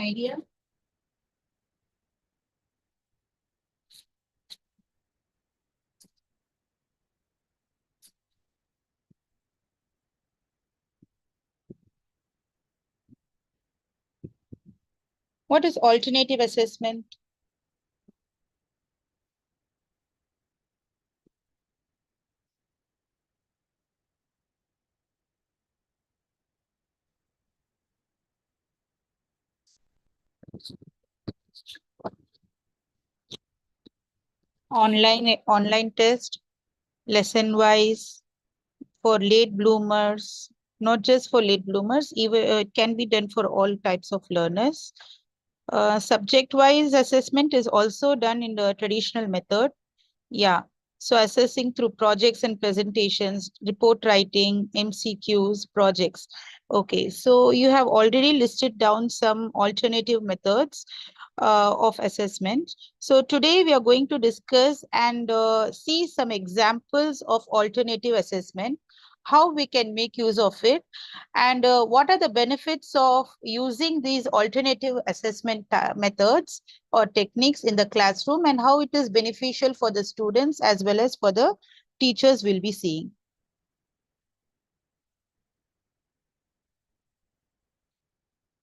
idea? What is alternative assessment? Online test, lesson wise, for late bloomers, not just for late bloomers, even it can be done for all types of learners. Subject wise assessment is also done in the traditional method. Yeah. So assessing through projects and presentations, report writing, MCQs, projects. Okay. So you have already listed down some alternative methods of assessment. So today we are going to discuss and see some examples of alternative assessment, how we can make use of it, and what are the benefits of using these alternative assessment methods or techniques in the classroom, and how it is beneficial for the students as well as for the teachers will be seeing.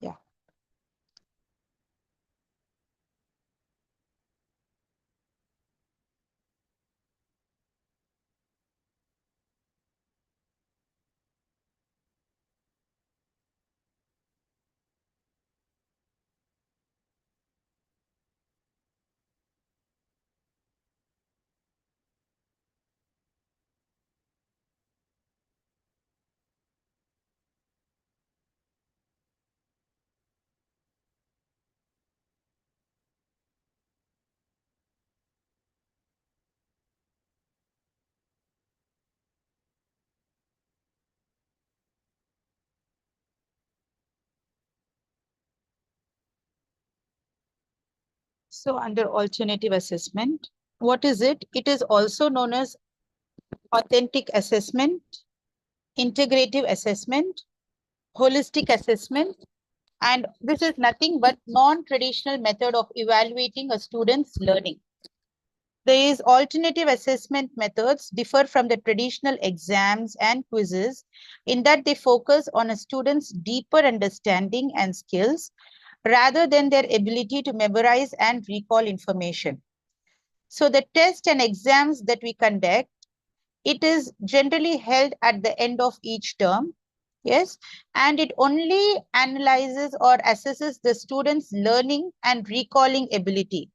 Yeah. So under alternative assessment, what is it? It is also known as authentic assessment, integrative assessment, holistic assessment, and this is nothing but non-traditional method of evaluating a student's learning. These alternative assessment methods differ from the traditional exams and quizzes in that they focus on a student's deeper understanding and skills rather than their ability to memorize and recall information. So the tests and exams that we conduct, it is generally held at the end of each term. Yes, and it only analyzes or assesses the students' learning and recalling ability,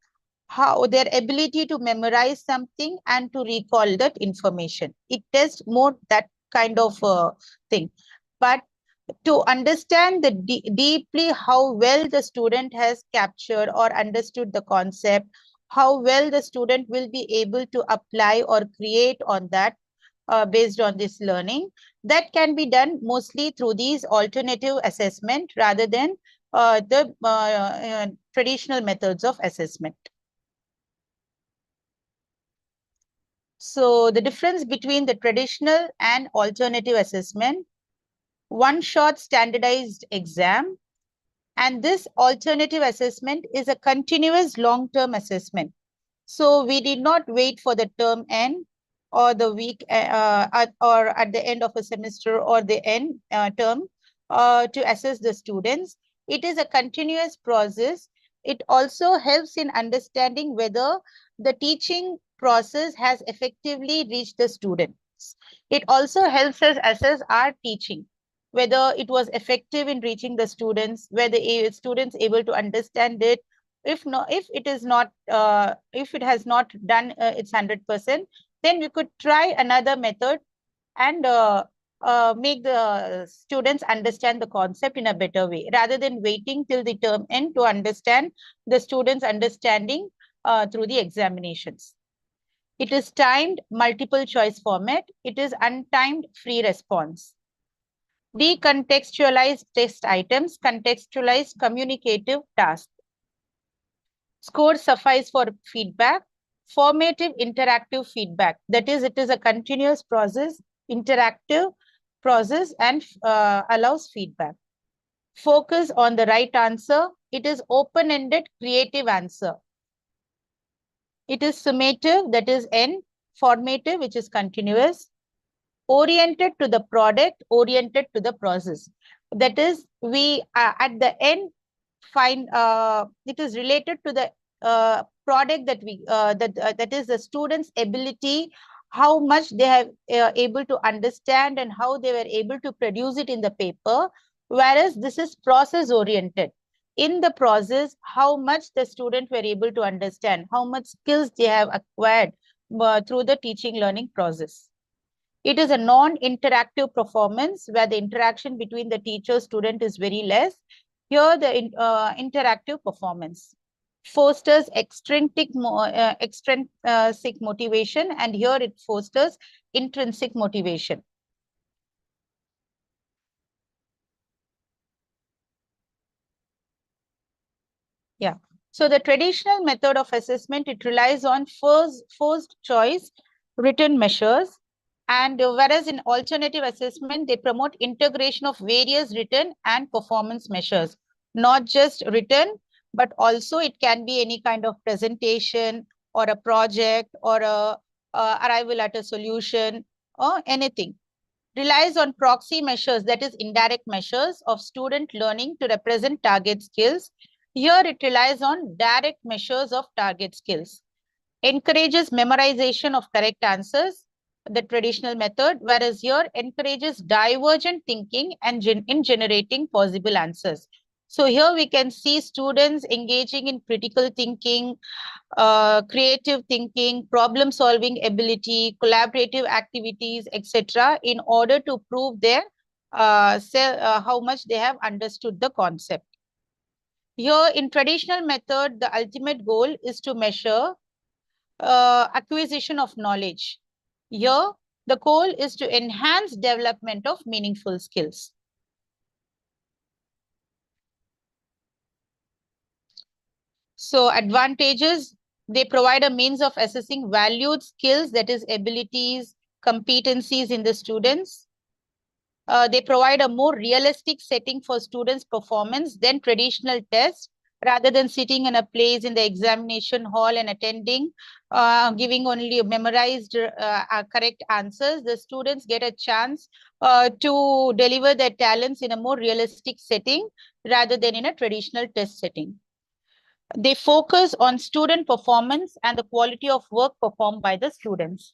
how their ability to memorize something and to recall that information. It tests more that kind of thing. But to understand the deeply how well the student has captured or understood the concept, how well the student will be able to apply or create on that based on this learning, that can be done mostly through these alternative assessment rather than the traditional methods of assessment. So the difference between the traditional and alternative assessment: one shot standardized exam, and this alternative assessment is a continuous long-term assessment. So we did not wait for the term end or the week or at the end of a semester or the end term to assess the students. It is a continuous process. It also helps in understanding whether the teaching process has effectively reached the students. It also helps us assess our teaching, whether it was effective in reaching the students, whether students able to understand it. If not, if it is not, if it has not done its 100%, then we could try another method and make the students understand the concept in a better way, rather than waiting till the term end to understand the students' understanding through the examinations. It is timed multiple choice format. It is untimed free response. Decontextualized test items, contextualized communicative tasks. Scores suffice for feedback. Formative interactive feedback. That is, it is a continuous process, interactive process, and allows feedback. Focus on the right answer, It is open-ended creative answer. It is summative, that is N, formative, which is continuous, oriented to the product, oriented to the process. That is, we at the end find it is related to the product that we that is the students' ability, how much they have able to understand and how they were able to produce it in the paper. Whereas this is process oriented. In the process, how much the student were able to understand, how much skills they have acquired through the teaching learning process. It is a non-interactive performance where the interaction between the teacher student is very less. Here, the interactive performance fosters extrinsic motivation, and here it fosters intrinsic motivation. Yeah. So the traditional method of assessment, it relies on forced choice, written measures. And whereas in alternative assessment, they promote integration of various written and performance measures, not just written, but also it can be any kind of presentation or a project or a arrival at a solution or anything. Relies on proxy measures, that is indirect measures of student learning to represent target skills. Here it relies on direct measures of target skills. Encourages memorization of correct answers, the traditional method, whereas here encourages divergent thinking and in generating possible answers. So here we can see students engaging in critical thinking, creative thinking, problem solving ability, collaborative activities, etc., in order to prove their how much they have understood the concept. Here in traditional method, the ultimate goal is to measure acquisition of knowledge. Here, the goal is to enhance development of meaningful skills. So advantages, they provide a means of assessing valued skills, that is abilities, competencies in the students. They provide a more realistic setting for students' performance than traditional tests, rather than sitting in a place in the examination hall and attending, giving only memorized correct answers. The students get a chance to deliver their talents in a more realistic setting rather than in a traditional test setting. They focus on student performance and the quality of work performed by the students.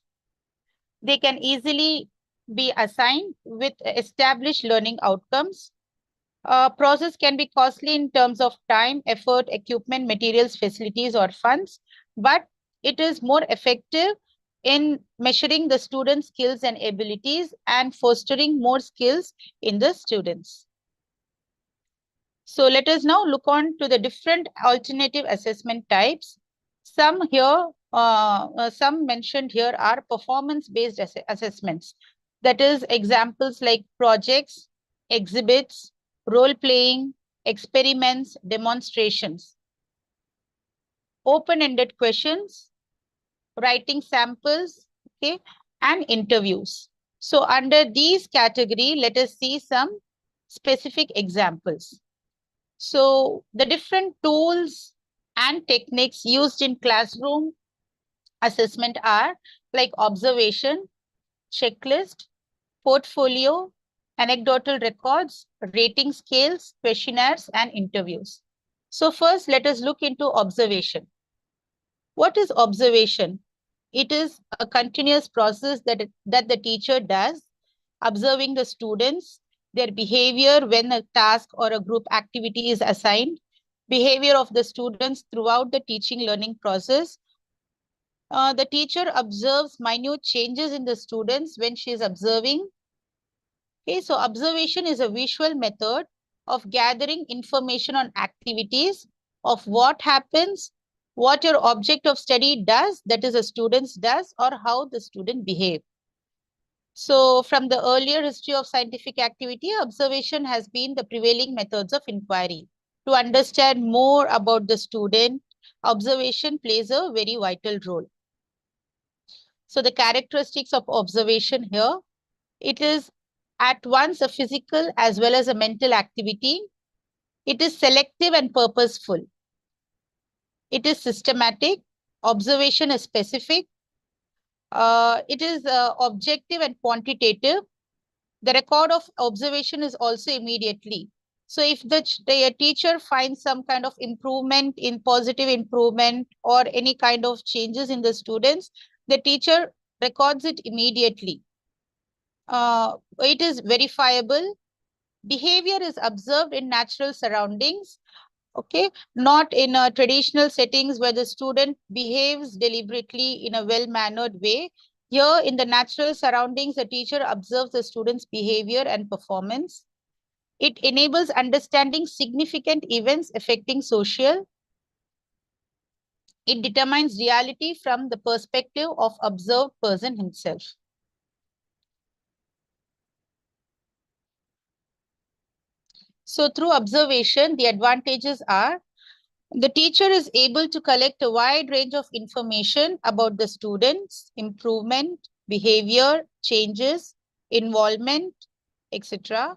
They can easily be assigned with established learning outcomes. Process can be costly in terms of time, effort, equipment, materials, facilities, or funds, but it is more effective in measuring the students' skills and abilities and fostering more skills in the students. So let us now look on to the different alternative assessment types. Some here, some mentioned here are performance-based assessments. That is examples like projects, exhibits, role-playing, experiments, demonstrations. Open-ended questions, writing samples, okay, and interviews. So under these category, let us see some specific examples. So the different tools and techniques used in classroom assessment are like observation, checklist, portfolio, anecdotal records, rating scales, questionnaires, and interviews. So first, let us look into observation. What is observation? It is a continuous process that the teacher does, observing the students, their behavior when a task or a group activity is assigned, behavior of the students throughout the teaching learning process. The teacher observes minute changes in the students when she is observing. Okay, so observation is a visual method of gathering information on activities, of what happens, what your object of study does, that is a student does, or how the student behave. So from the earlier history of scientific activity, observation has been the prevailing methods of inquiry. To understand more about the student, observation plays a very vital role. So the characteristics of observation here, it is at once a physical as well as a mental activity. It is selective and purposeful. It is systematic. Observation is specific. It is objective and quantitative. The record of observation is also immediately. So if the teacher finds some kind of improvement, in positive improvement or any kind of changes in the students, the teacher records it immediately. It is verifiable. Behavior is observed in natural surroundings, okay, not in traditional settings where the student behaves deliberately in a well-mannered way. Here in the natural surroundings, the teacher observes the student's behavior and performance. It enables understanding significant events affecting social. It determines reality from the perspective of observed person himself. So through observation, the advantages are the teacher is able to collect a wide range of information about the students, improvement, behavior, changes, involvement, etc.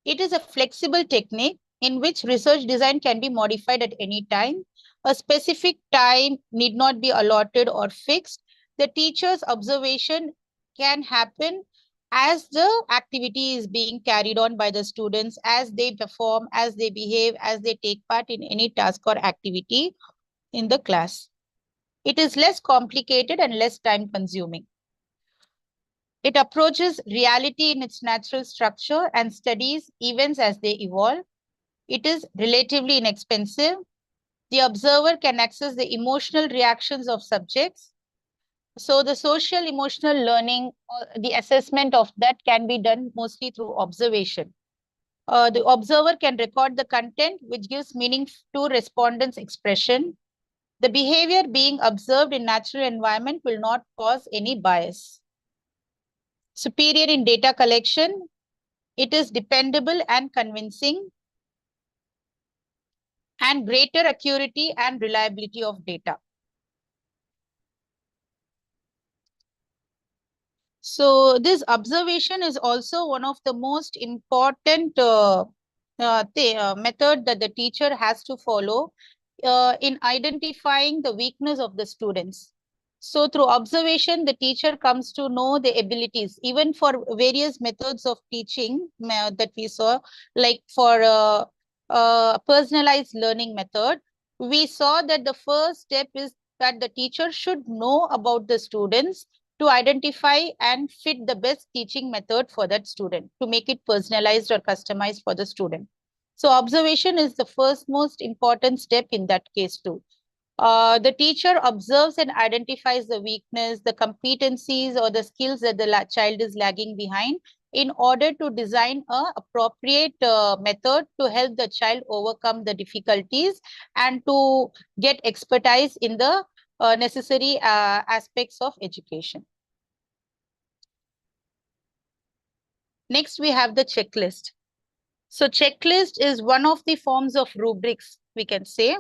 It is a flexible technique in which research design can be modified at any time. A specific time need not be allotted or fixed. The teacher's observation can happen as the activity is being carried on by the students, as they perform, as they behave, as they take part in any task or activity in the class. It is less complicated and less time consuming. It approaches reality in its natural structure and studies events as they evolve. It is relatively inexpensive. The observer can access the emotional reactions of subjects. So the social emotional learning, the assessment of that can be done mostly through observation. The observer can record the content, which gives meaning to respondents' expression. The behavior being observed in natural environment will not cause any bias. Superior in data collection, it is dependable and convincing, and greater accuracy and reliability of data. So this observation is also one of the most important method that the teacher has to follow in identifying the weakness of the students. So through observation, the teacher comes to know the abilities, even for various methods of teaching that we saw, like for personalized learning method, we saw that the first step is that the teacher should know about the students to identify and fit the best teaching method for that student to make it personalized or customized for the student. So observation is the first most important step in that case too. The teacher observes and identifies the weakness, the competencies or the skills that the child is lagging behind in order to design a appropriate method to help the child overcome the difficulties and to get expertise in the necessary aspects of education. Next, we have the checklist. So checklist is one of the forms of rubrics, we can say.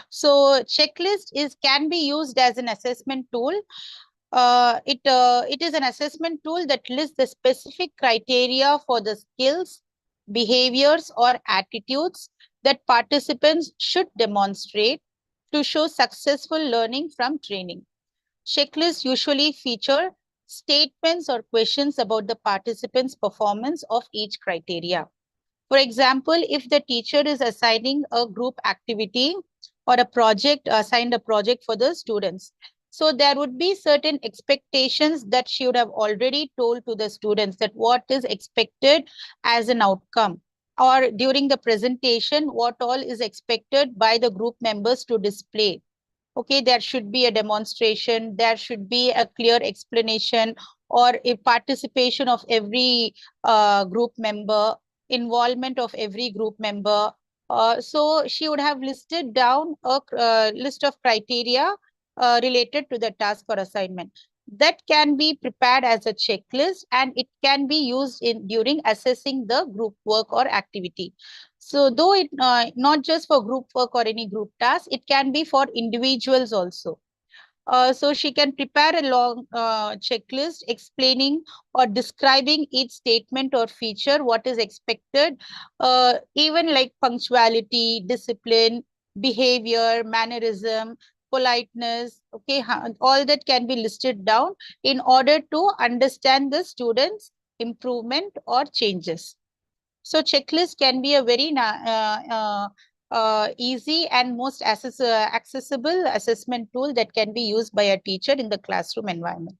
So checklist can be used as an assessment tool. It is an assessment tool that lists the specific criteria for the skills, behaviors, or attitudes that participants should demonstrate to show successful learning from training. Checklists usually feature statements or questions about the participants' performance of each criteria. For example, if the teacher is assigning a group activity or assigned a project for the students, so there would be certain expectations that she would have already told to the students that what is expected as an outcome, or during the presentation, what all is expected by the group members to display. Okay, there should be a demonstration, there should be a clear explanation or a participation of every group member, involvement of every group member. So she would have listed down a list of criteria related to the task or assignment. That can be prepared as a checklist and it can be used during assessing the group work or activity. So though it not just for group work or any group task, it can be for individuals also. So she can prepare a long checklist explaining or describing each statement or feature, what is expected, even like punctuality, discipline, behavior, mannerism, politeness. Okay, all that can be listed down in order to understand the students' improvement or changes. So checklist can be a very easy and most accessible assessment tool that can be used by a teacher in the classroom environment.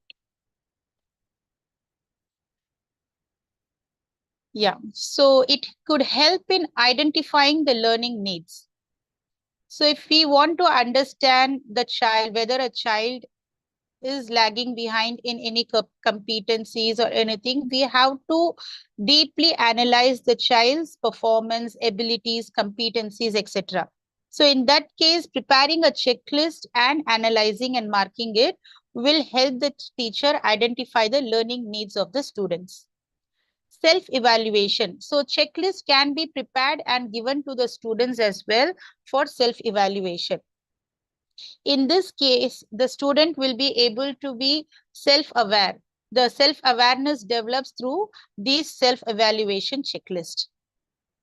Yeah, so it could help in identifying the learning needs. So if we want to understand the child, whether a child is lagging behind in any competencies or anything, we have to deeply analyze the child's performance, abilities, competencies, etc. So in that case, preparing a checklist and analyzing and marking it will help the teacher identify the learning needs of the students. Self-evaluation. So checklist can be prepared and given to the students as well for self-evaluation. In this case, the student will be able to be self-aware. The self-awareness develops through these self-evaluation checklist.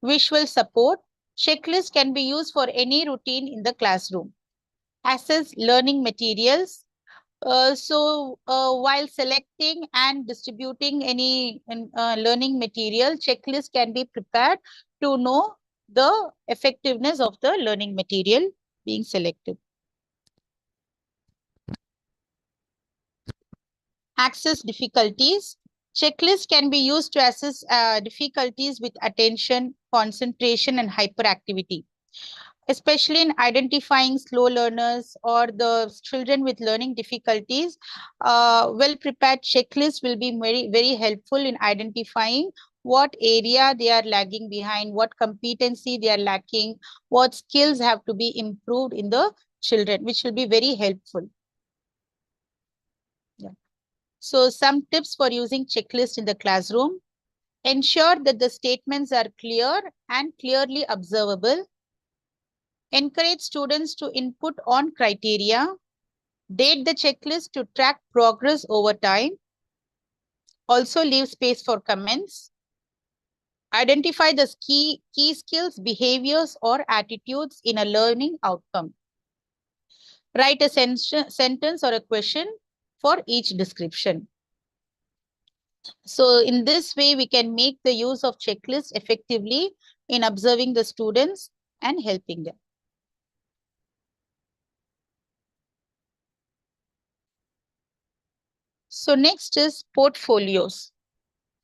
Visual support. Checklist can be used for any routine in the classroom. Assess learning materials. While selecting and distributing any learning material, checklist can be prepared to know the effectiveness of the learning material being selected. Access difficulties. Checklist can be used to assess difficulties with attention, concentration, and hyperactivity, especially in identifying slow learners or the children with learning difficulties. Well-prepared checklist will be very, very helpful in identifying what area they are lagging behind, what competency they are lacking, what skills have to be improved in the children, which will be very helpful. Yeah. So some tips for using checklist in the classroom. Ensure that the statements are clear and clearly observable. Encourage students to input on criteria. Date the checklist to track progress over time. Also leave space for comments. Identify the key skills, behaviors, or attitudes in a learning outcome. Write a sentence or a question for each description. So in this way, we can make the use of checklists effectively in observing the students and helping them. So next is portfolios.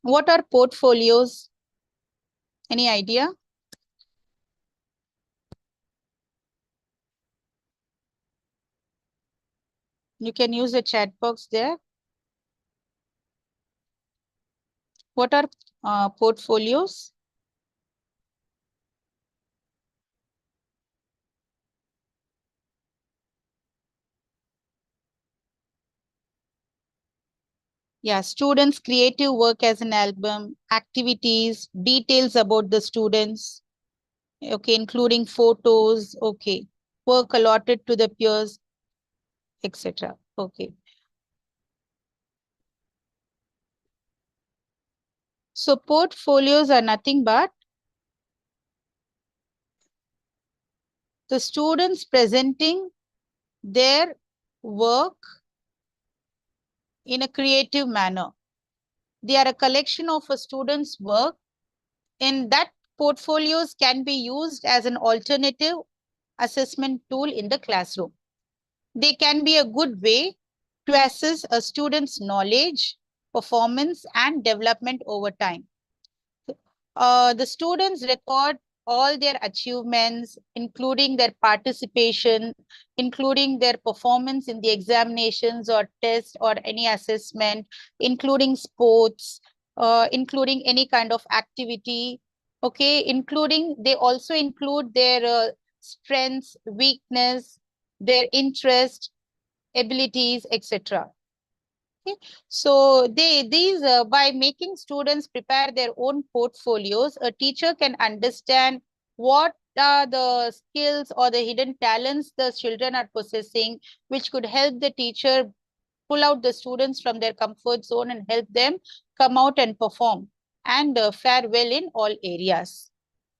What are portfolios? Any idea? You can use the chat box there. What are portfolios? Yeah, students' creative work as an album, activities, details about the students, okay, including photos, okay, work allotted to the peers, etc. Okay. So portfolios are nothing but the students presenting their work in a creative manner. They are a collection of a student's work. In that, portfolios can be used as an alternative assessment tool in the classroom. They can be a good way to assess a student's knowledge, performance, and development over time. The students record all their achievements, including their participation, including their performance in the examinations or tests or any assessment, including sports, including any kind of activity. Okay, including, they also include their strengths, weakness, their interest, abilities, etc. Okay. So by making students prepare their own portfolios, a teacher can understand what are the skills or the hidden talents the children are possessing, which could help the teacher pull out the students from their comfort zone and help them come out and perform and fare well in all areas.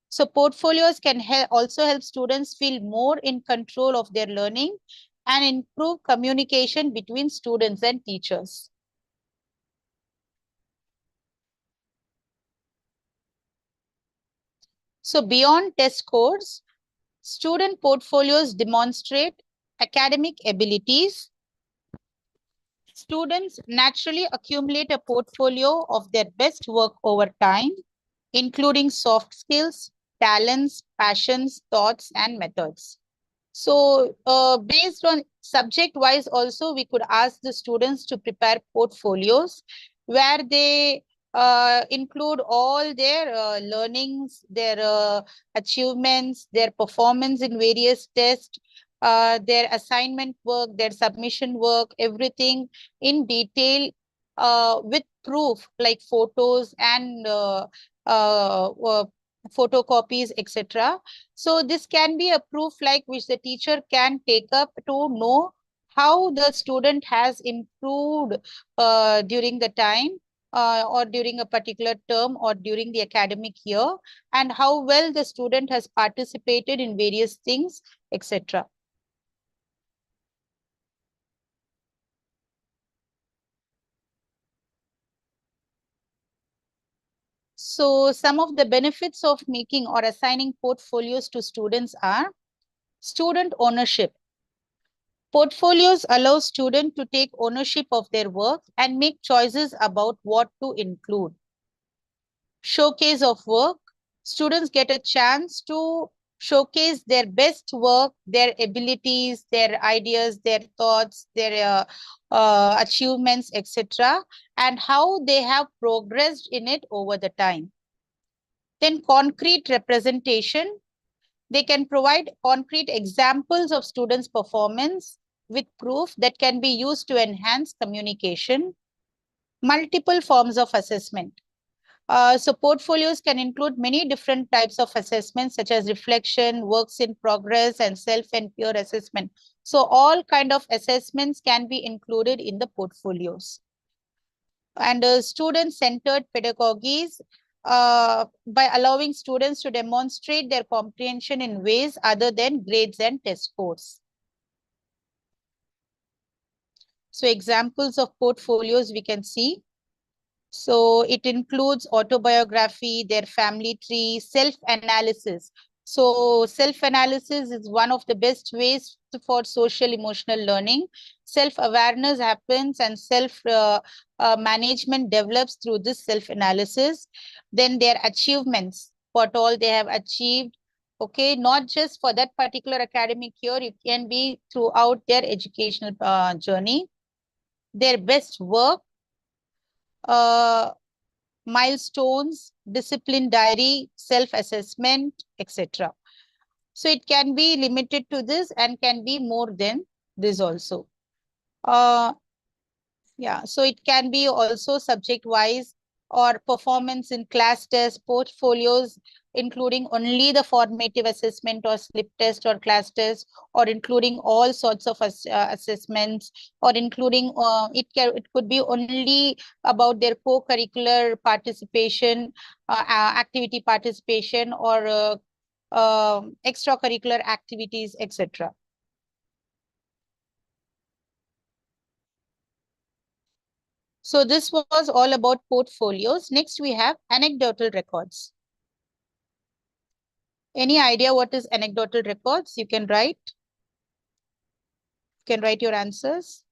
So portfolios can also help students feel more in control of their learning and improve communication between students and teachers. So beyond test scores, student portfolios demonstrate academic abilities. Students naturally accumulate a portfolio of their best work over time, including soft skills, talents, passions, thoughts, and methods. So based on subject wise also, we could ask the students to prepare portfolios where they include all their learnings, their achievements, their performance in various tests, their assignment work, their submission work, everything in detail with proof like photos and photocopies, etc. So this can be a proof like which the teacher can take up to know how the student has improved during the time or during a particular term or during the academic year, and how well the student has participated in various things, etc. So some of the benefits of making or assigning portfolios to students are student ownership. Portfolios allow students to take ownership of their work and make choices about what to include. Showcase of work. Students get a chance to showcase their best work, their abilities, their ideas, their thoughts, their achievements, etc., and how they have progressed in it over the time. Then concrete representation. They can provide concrete examples of students' performance with proof that can be used to enhance communication. Multiple forms of assessment. So portfolios can include many different types of assessments such as reflection, works in progress, and self and peer assessment. So all kind of assessments can be included in the portfolios. And student-centered pedagogies, by allowing students to demonstrate their comprehension in ways other than grades and test scores. So examples of portfolios we can see. So it includes autobiography, their family tree, self-analysis. So self-analysis is one of the best ways for social emotional learning. Self-awareness happens and self-management develops through this self-analysis. Then their achievements, what all they have achieved. Okay, not just for that particular academic year, it can be throughout their educational journey. Their best work, uh, milestones, discipline diary, self-assessment, etc. So it can be limited to this and can be more than this also. Uh, yeah, so it can be also subject-wise or performance in class tests, portfolios, including only the formative assessment or slip test or class test, or including all sorts of assessments, or including it could be only about their co-curricular participation, activity participation, or extracurricular activities, etc. So this was all about portfolios. Next, we have anecdotal records. Any idea what is anecdotal records? You can write. You can write your answers.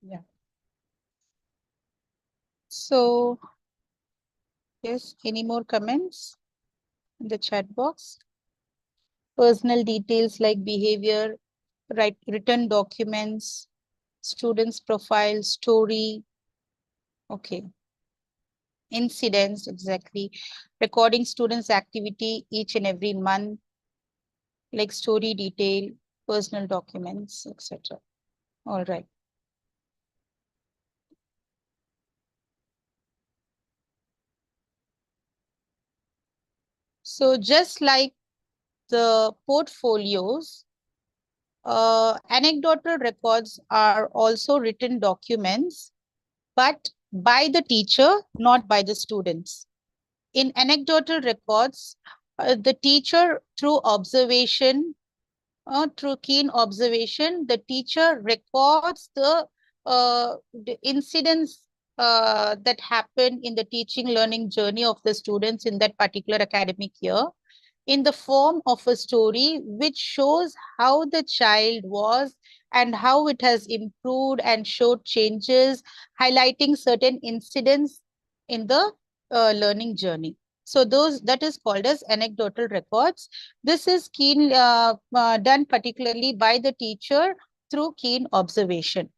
Yeah. So, yes, any more comments in the chat box? Personal details like behavior, written documents, students' profile, story. Okay. Incidents, exactly. Recording students' activity each and every month, like story detail, personal documents, etc. All right. So just like the portfolios, anecdotal records are also written documents, but by the teacher, not by the students. In anecdotal records, the teacher, through keen observation, the teacher records the incidents that happen in the teaching learning journey of the students in that particular academic year in the form of a story which shows how the child was and how it has improved and showed changes, highlighting certain incidents in the learning journey. So that is called as anecdotal records. This is done particularly by the teacher through keen observation.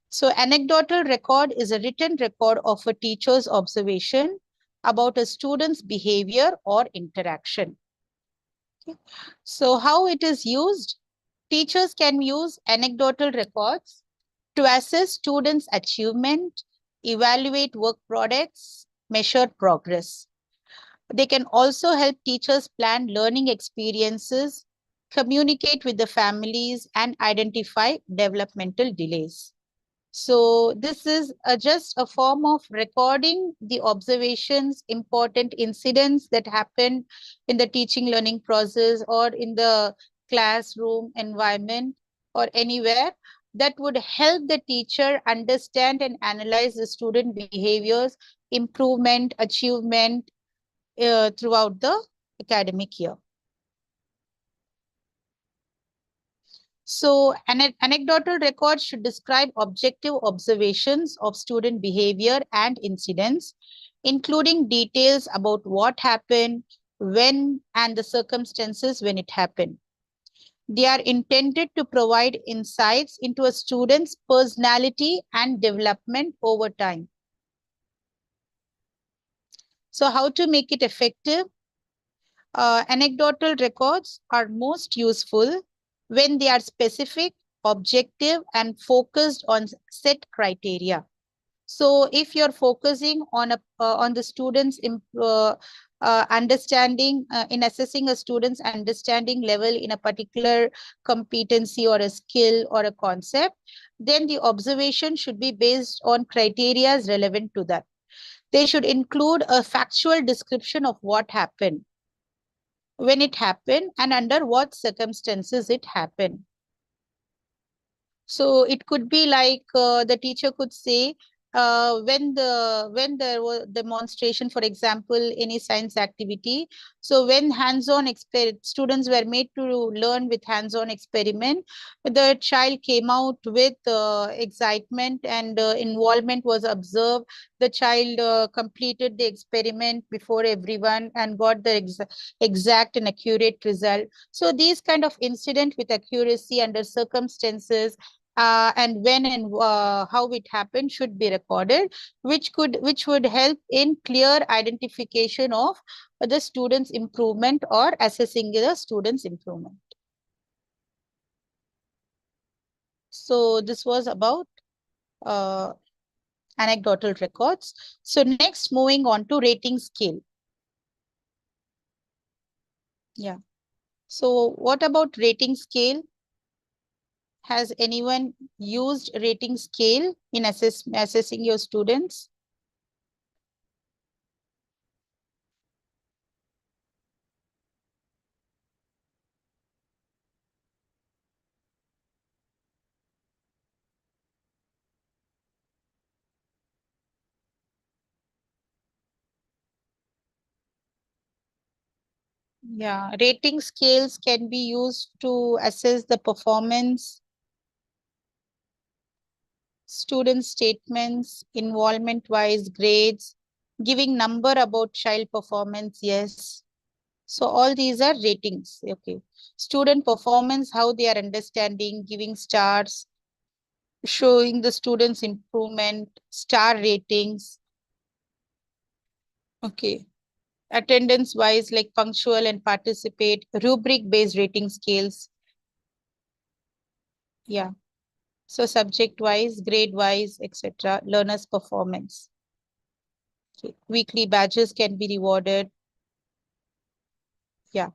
So anecdotal record is a written record of a teacher's observation about a student's behavior or interaction. Okay. So how it is used? Teachers can use anecdotal records to assess students' achievement, evaluate work products, measure progress. They can also help teachers plan learning experiences, communicate with the families, and identify developmental delays. So this is just a form of recording the observations, important incidents that happen in the teaching learning process or in the classroom environment or anywhere that would help the teacher understand and analyze the student behaviors, improvement, achievement throughout the academic year. So anecdotal records should describe objective observations of student behavior and incidents, including details about what happened, when, and the circumstances when it happened. They are intended to provide insights into a student's personality and development over time. So how to make it effective? Anecdotal records are most useful when they are specific, objective, and focused on set criteria. So if you're focusing on the students' understanding, in assessing a student's understanding level in a particular competency or a skill or a concept, then the observation should be based on criteria relevant to that. They should include a factual description of what happened, when it happened, and under what circumstances it happened. So it could be like the teacher could say, when there was demonstration, for example, any science activity. So when students were made to learn with hands-on experiment, the child came out with excitement and involvement was observed. The child completed the experiment before everyone and got the exact and accurate result. So these kind of incident with accuracy under circumstances and when and how it happened should be recorded, which would help in clear identification of the student's improvement or assessing the student's improvement. So this was about uh, anecdotal records. So next, moving on to rating scale. Yeah. So what about rating scale? Has anyone used rating scale in assessing your students? Yeah, rating scales can be used to assess the performance, student statements, involvement-wise grades, giving number about child performance, yes. So all these are ratings. Okay. Student performance, how they are understanding, giving stars, showing the students improvement, star ratings. Okay. Attendance wise, like punctual and participate, rubric based rating scales. Yeah. So subject wise, grade wise, etc. Learners performance. Okay. Weekly badges can be rewarded. Yeah.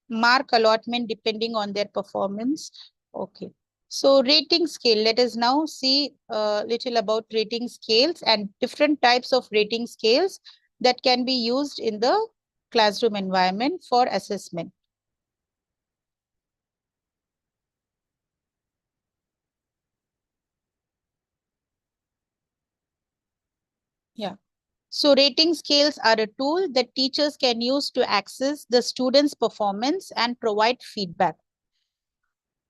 Mark allotment depending on their performance. Okay. So rating scale, let us now see a little about rating scales and different types of rating scales that can be used in the classroom environment for assessment. Yeah. So rating scales are a tool that teachers can use to access the students' performance and provide feedback.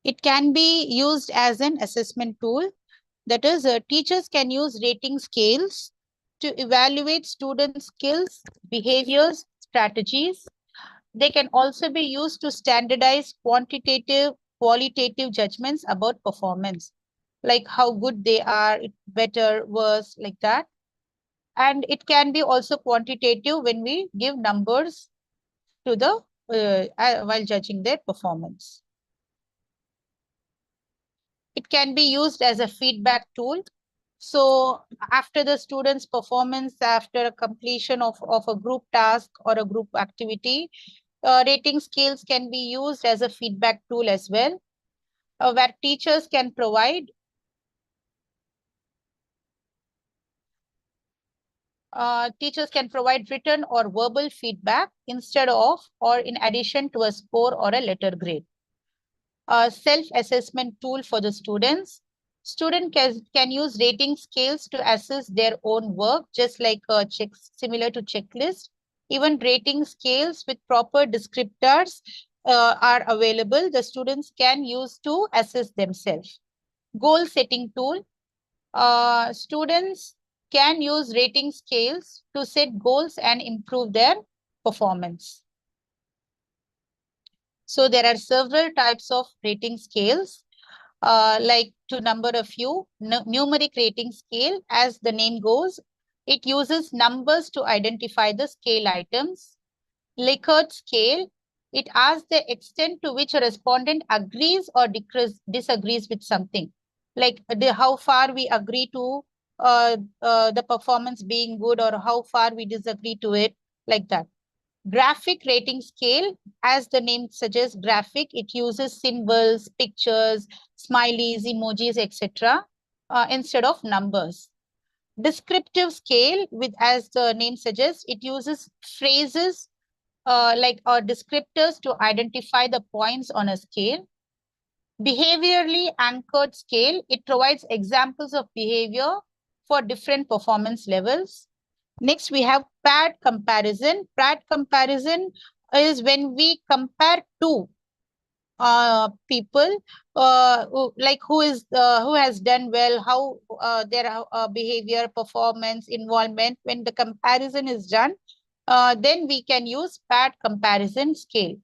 It can be used as an assessment tool. That is, teachers can use rating scales to evaluate students' skills, behaviors, strategies. They can also be used to standardize quantitative, qualitative judgments about performance, like how good they are, better, worse, like that. And it can be also quantitative when we give numbers to the while judging their performance. It can be used as a feedback tool. So after the student's performance, after a completion of a group task or a group activity, rating scales can be used as a feedback tool as well, where teachers can provide written or verbal feedback instead of or in addition to a score or a letter grade. A self-assessment tool for the students. Student can use rating scales to assess their own work, just like checks similar to checklist. Even rating scales with proper descriptors are available. The students can use to assess themselves. Goal setting tool. Students can use rating scales to set goals and improve their performance. So there are several types of rating scales. Like to number a few, numeric rating scale, as the name goes, it uses numbers to identify the scale items. Likert scale, it asks the extent to which a respondent agrees or disagrees with something, like how far we agree to the performance being good or how far we disagree to it, like that. Graphic rating scale, as the name suggests, graphic, it uses symbols, pictures, smileys, emojis, etc. Instead of numbers. Descriptive scale, with as the name suggests, it uses phrases or descriptors to identify the points on a scale. Behaviorally anchored scale, it provides examples of behavior for different performance levels. Next, we have paired comparison. Paired comparison is when we compare two people, who has done well, how their behavior, performance, involvement. When the comparison is done, then we can use paired comparison scale.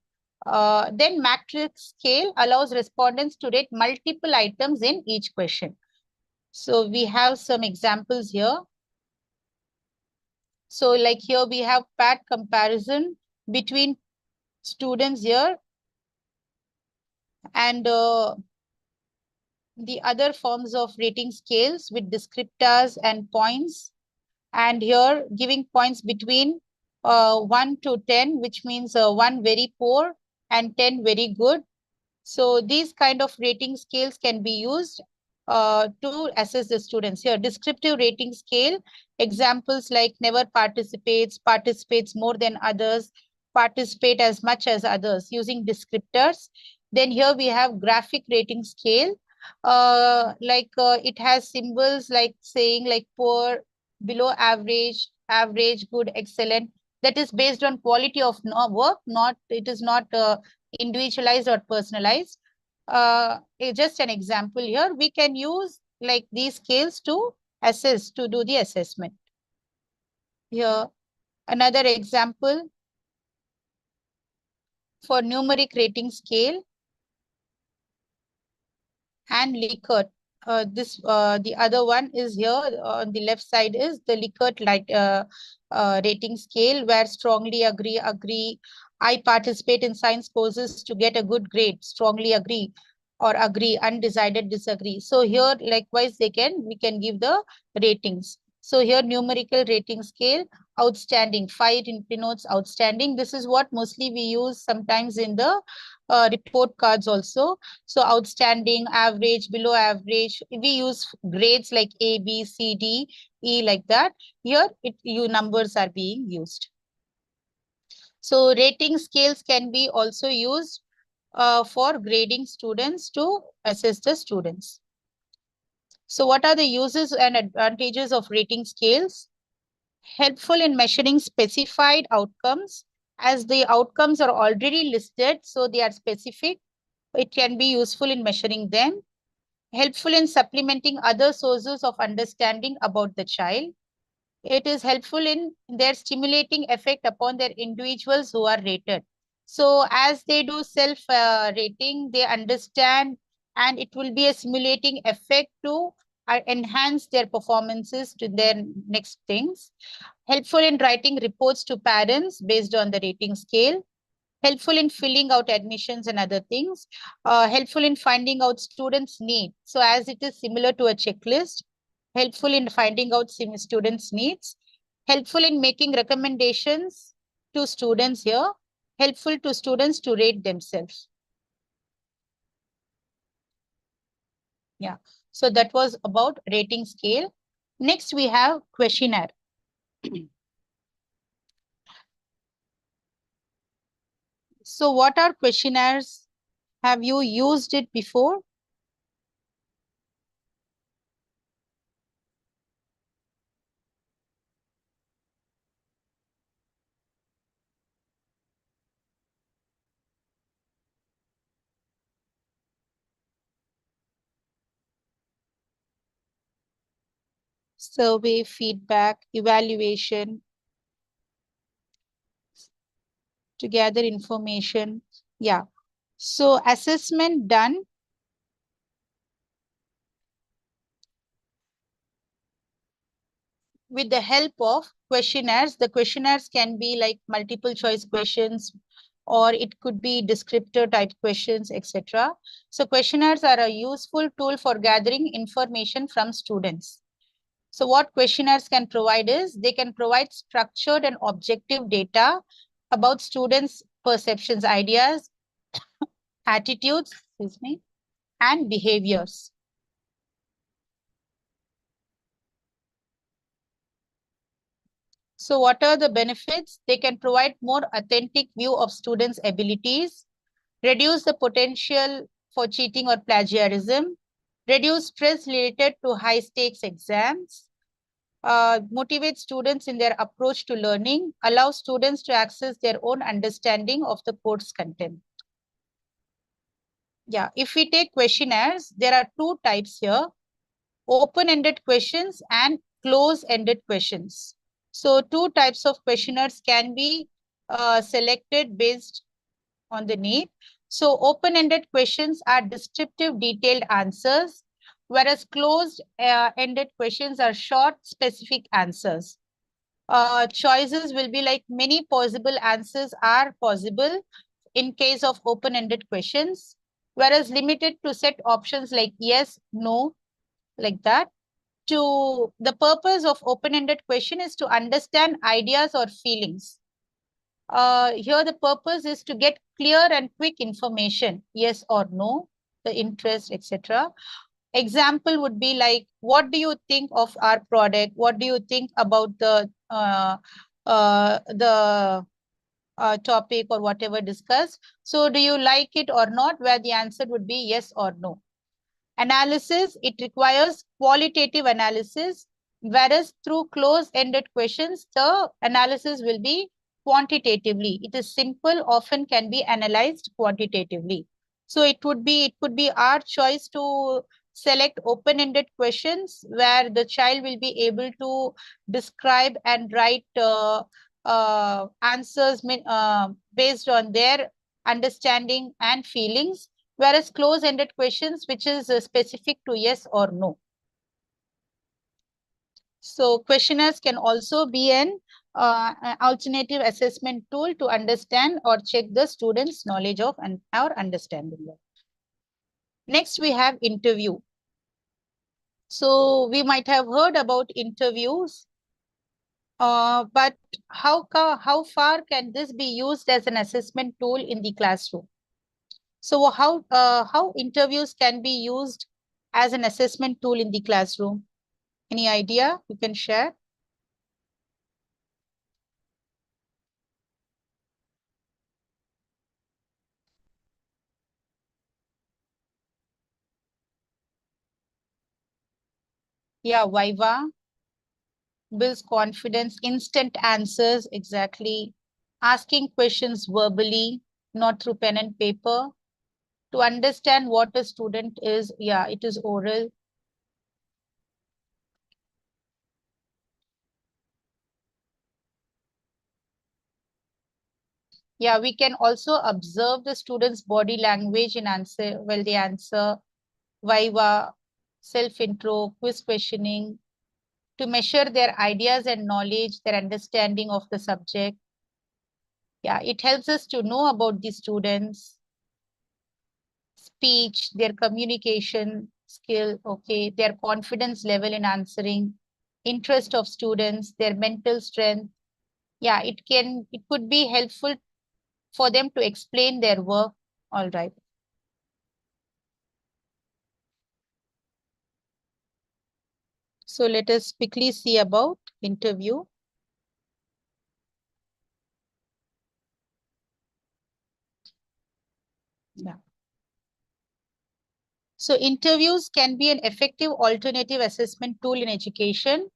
Then matrix scale allows respondents to rate multiple items in each question. So we have some examples here. So like here we have paired comparison between students here, and the other forms of rating scales with descriptors and points. And here giving points between 1 to 10, which means 1 very poor and 10 very good. So these kind of rating scales can be used to assess the students. Here, descriptive rating scale, examples like never participates, participates more than others, participate as much as others, using descriptors. Then here we have graphic rating scale. It has symbols like saying like poor, below average, average, good, excellent. That is based on quality of work, not it is not individualized or personalized. Just an example here, we can use like these scales to assess, to do the assessment. Here, Another example for numeric rating scale and Likert. The other one is here on the left side is the Likert rating scale, where strongly agree, agree. I participate in science courses to get a good grade, strongly agree, or agree, undecided, disagree. So here likewise we can give the ratings. So here numerical rating scale, outstanding, 5 denotes outstanding. This is what mostly we use sometimes in the report cards also. So outstanding, average, below average. We use grades like A, B, C, D, E, like that. Here numbers are being used. So rating scales can be also used for grading students to assess the students. So what are the uses and advantages of rating scales? Helpful in measuring specified outcomes, as the outcomes are already listed, so they are specific. It can be useful in measuring them. Helpful in supplementing other sources of understanding about the child. It is helpful in their stimulating effect upon their individuals who are rated. So as they do self-rating, they understand, and it will be a stimulating effect to enhance their performances to their next things. Helpful in writing reports to parents based on the rating scale. Helpful in filling out admissions and other things. Helpful in finding out students' need. So as it is similar to a checklist, helpful in finding out students' needs. Helpful in making recommendations to students here. Helpful to students to rate themselves. Yeah, so that was about rating scale. Next, we have questionnaire. So what are questionnaires? Have you used it before? Survey, feedback, evaluation, to gather information. Yeah. So assessment done with the help of questionnaires. The questionnaires can be like multiple choice questions, or it could be descriptor type questions, etc. So questionnaires are a useful tool for gathering information from students. So what questionnaires can provide is, they can provide structured and objective data about students' perceptions, ideas, attitudes, excuse me, and behaviors. So what are the benefits? They can provide more authentic view of students' abilities, reduce the potential for cheating or plagiarism, reduce stress related to high stakes exams, motivate students in their approach to learning, allow students to access their own understanding of the course content. Yeah, if we take questionnaires, there are two types here: open-ended questions and close-ended questions. So two types of questionnaires can be selected based on the need. So open-ended questions are descriptive, detailed answers, whereas closed-ended questions are short, specific answers. Choices will be like many possible answers are possible in case of open-ended questions, whereas limited to set options like yes, no, like that. The purpose of open-ended question is to understand ideas or feelings. Here the purpose is to get clear and quick information, yes or no, the interest, etc. Example would be like, what do you think of our product? What do you think about the topic or whatever discussed? So do you like it or not? Where the answer would be yes or no. Analysis, it requires qualitative analysis, whereas through close-ended questions, the analysis will be quantitatively. It is simple, often can be analyzed quantitatively. So it could be our choice to select open-ended questions where the child will be able to describe and write answers based on their understanding and feelings, whereas close-ended questions, which is specific to yes or no. So questionnaires can also be an alternative assessment tool to understand or check the student's knowledge of and our understanding. Next, we have interview. So we might have heard about interviews, but how far can this be used as an assessment tool in the classroom? So how interviews can be used as an assessment tool in the classroom? Any idea you can share? Yeah, Viva builds confidence, instant answers, exactly. Asking questions verbally, not through pen and paper. To understand what a student is, yeah, it is oral. Yeah, we can also observe the student's body language in answer while they answer. Viva, self-intro, quiz questioning, to measure their ideas and knowledge, their understanding of the subject. Yeah, it helps us to know about the students' speech, their communication skill, okay, their confidence level in answering, interest of students, their mental strength. Yeah, it could be helpful for them to explain their work. All right. So let us quickly see about interview. Yeah. So interviews can be an effective alternative assessment tool in education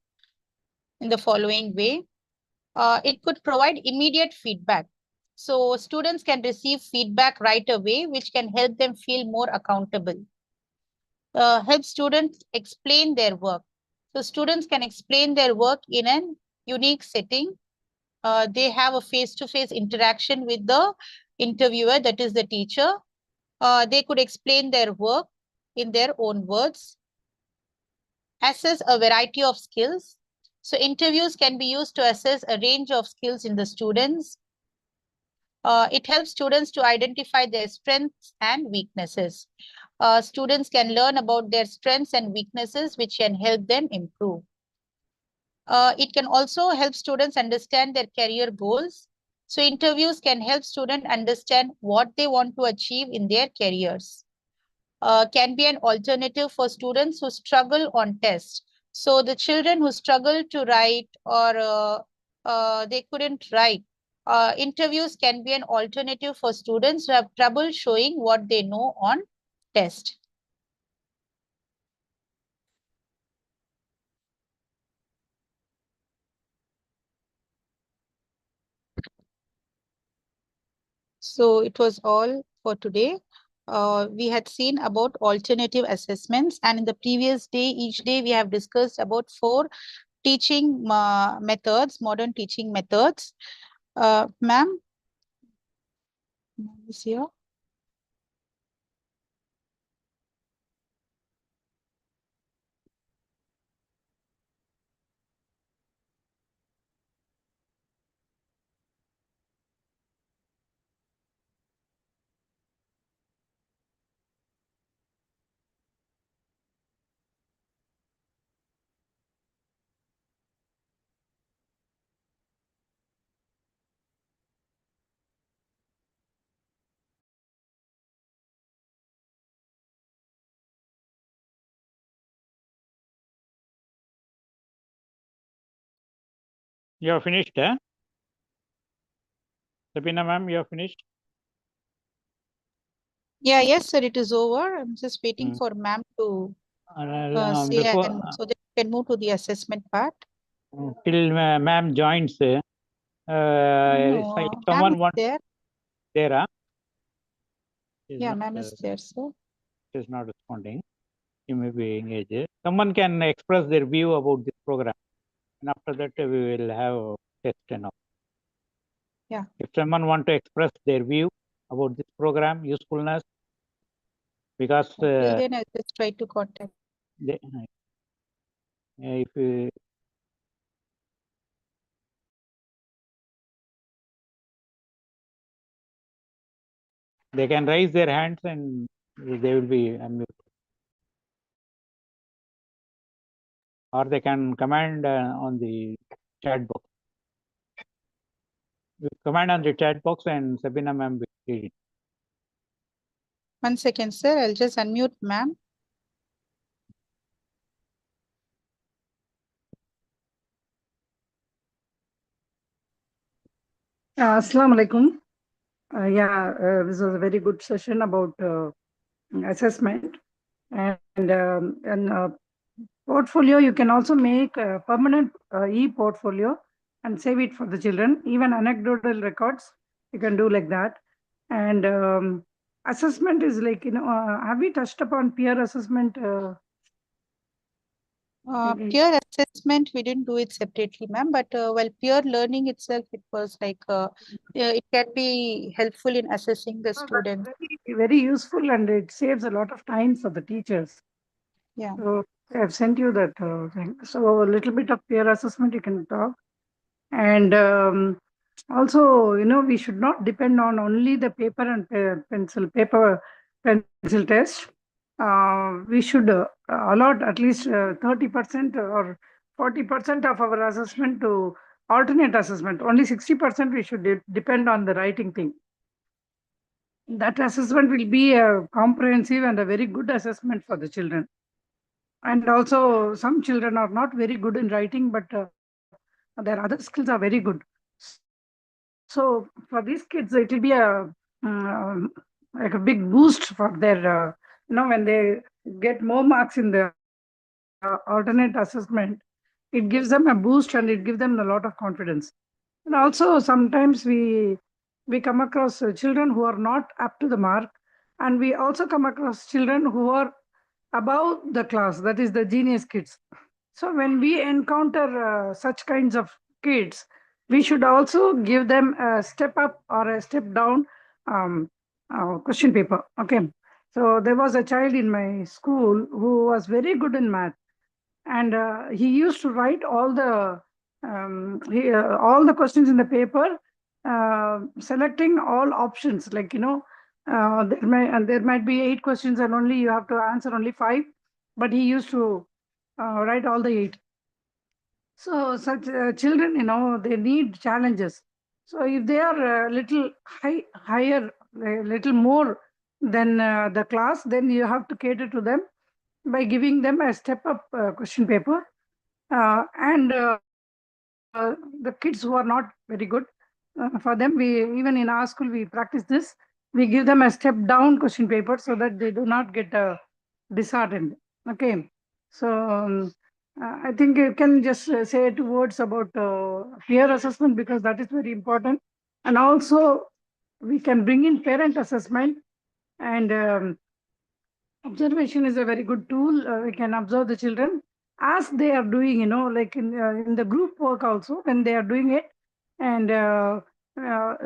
in the following way. It could provide immediate feedback. So students can receive feedback right away, which can help them feel more accountable. Help students explain their work. So students can explain their work in a unique setting. They have a face-to-face interaction with the interviewer, that is the teacher. They could explain their work in their own words. Assess a variety of skills. So interviews can be used to assess a range of skills in the students. It helps students to identify their strengths and weaknesses. Students can learn about their strengths and weaknesses, which can help them improve. It can also help students understand their career goals. So interviews can help students understand what they want to achieve in their careers. Can be an alternative for students who struggle on tests. So the children who struggle to write or they couldn't write, interviews can be an alternative for students who have trouble showing what they know on test. So it was all for today. We had seen about alternative assessments, and in the previous day, each day we have discussed about 4 teaching methods, modern teaching methods. Ma'am, is here. You have finished, eh? Sabina ma'am, you have finished? Yeah, yes, sir, it is over. I'm just waiting for ma'am to say, Before, and so that we can move to the assessment part. till ma'am joins, No, if ma'am someone is wants there. there, Yeah, ma'am is there, so. is not responding. He may be engaged. Someone can express their view about this program, and after that we will have test and all. Yeah. If someone want to express their view about this program usefulness, because Till then, I'll just try to contact. they, if they can raise their hands and they will be unmuted. Or they can command on the chat box. You command on the chat box and Sabina ma'am will read it. 1 second, sir. I'll just unmute ma'am. Assalamu alaikum. This was a very good session about assessment. And portfolio, you can also make a permanent e-portfolio and save it for the children. Even anecdotal records, you can do like that. And assessment is like, have we touched upon peer assessment? Peer assessment, we didn't do it separately, ma'am, but well, peer learning itself, it was like it can be helpful in assessing the That's student. very useful, and it saves a lot of time for the teachers. Yeah. So I've sent you that thing. So a little bit of peer assessment you can talk. And also, we should not depend on only the paper and pencil test. We should allot at least 30% or 40% of our assessment to alternate assessment. Only 60% we should depend on the writing thing. That assessment will be a comprehensive and a very good assessment for the children. And also, some children are not very good in writing, but their other skills are very good. So for these kids, it will be a um, like a big boost for their, when they get more marks in the alternate assessment, it gives them a boost and it gives them a lot of confidence. And also, sometimes we come across children who are not up to the mark, and we also come across children who are above the class, that is the genius kids. So when we encounter such kinds of kids, we should also give them a step up or a step down um, question paper. Okay. So there was a child in my school who was very good in math, and he used to write all the questions in the paper, selecting all options. Like, there might be 8 questions, and only you have to answer only 5, but he used to write all the 8. So such children, they need challenges. So if they are a little higher, a little more than the class, then you have to cater to them by giving them a step up question paper. And the kids who are not very good, for them, even in our school, we practice this. We give them a step down question paper so that they do not get disheartened. Okay. So I think you can just say 2 words about peer assessment, because that is very important. And also, we can bring in parent assessment, and observation is a very good tool. We can observe the children as they are doing, like in the group work also, when they are doing it. And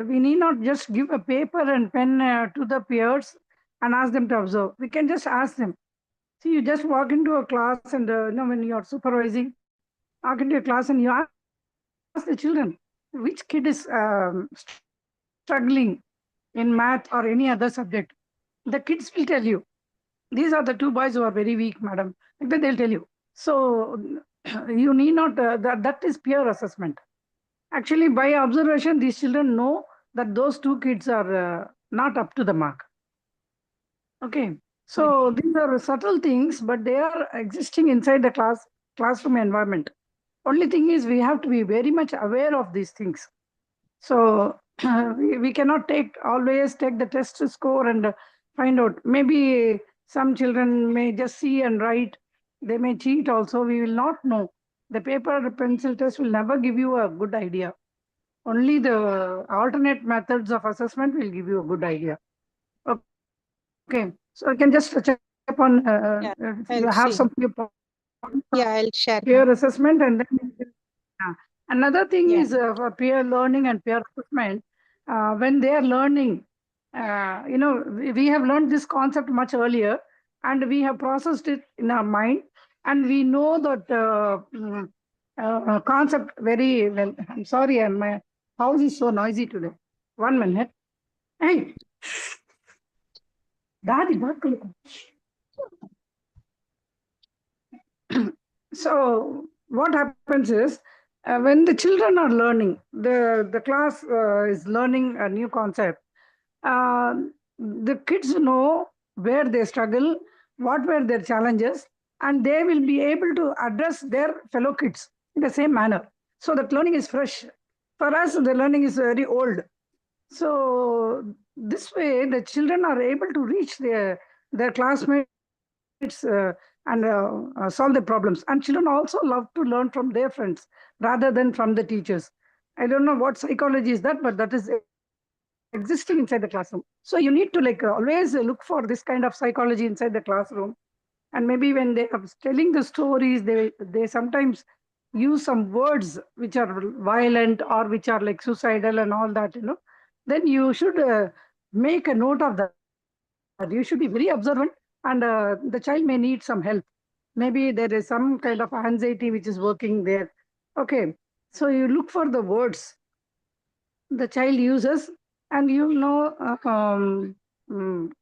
we need not just give a paper and pen to the peers and ask them to observe. We can just ask them. See, you just walk into a class, and when you are supervising, walk into a class and you ask the children, which kid is struggling in math or any other subject. The kids will tell you, these are the 2 boys who are very weak, madam. Like that, they'll tell you. So you need not, that is peer assessment. Actually, by observation, these children know that those 2 kids are not up to the mark. Okay. So these are subtle things, but they are existing inside the classroom environment. Only thing is, we have to be very much aware of these things. So we cannot always take the test score and find out. Maybe some children may just see and write. They may cheat also. We will not know. The paper pencil test will never give you a good idea. Only the alternate methods of assessment will give you a good idea. Okay. So I can just check upon Yeah, if you I'll have see. something important Yeah, I'll share. peer assessment, and then another thing Yeah. is for peer learning and peer assessment. when they are learning, we have learned this concept much earlier, and we have processed it in our mind, and we know that concept very well. I'm sorry, my house is so noisy today. 1 minute. Hey, daddy, so what happens is, when the children are learning, the class is learning a new concept. uh, the kids know where they struggle, what were their challenges, and they will be able to address their fellow kids in the same manner. So that learning is fresh. For us, the learning is very old. So this way, the children are able to reach their classmates and solve their problems. And children also love to learn from their friends rather than from the teachers. I don't know what psychology is that, but that is existing inside the classroom. So you need to always look for this kind of psychology inside the classroom. And maybe when they are telling the stories, they sometimes use some words which are violent or which are like suicidal and all that. Then you should make a note of that. You should be very observant, and the child may need some help. Maybe there is some kind of anxiety which is working there. Okay, so you look for the words the child uses, and that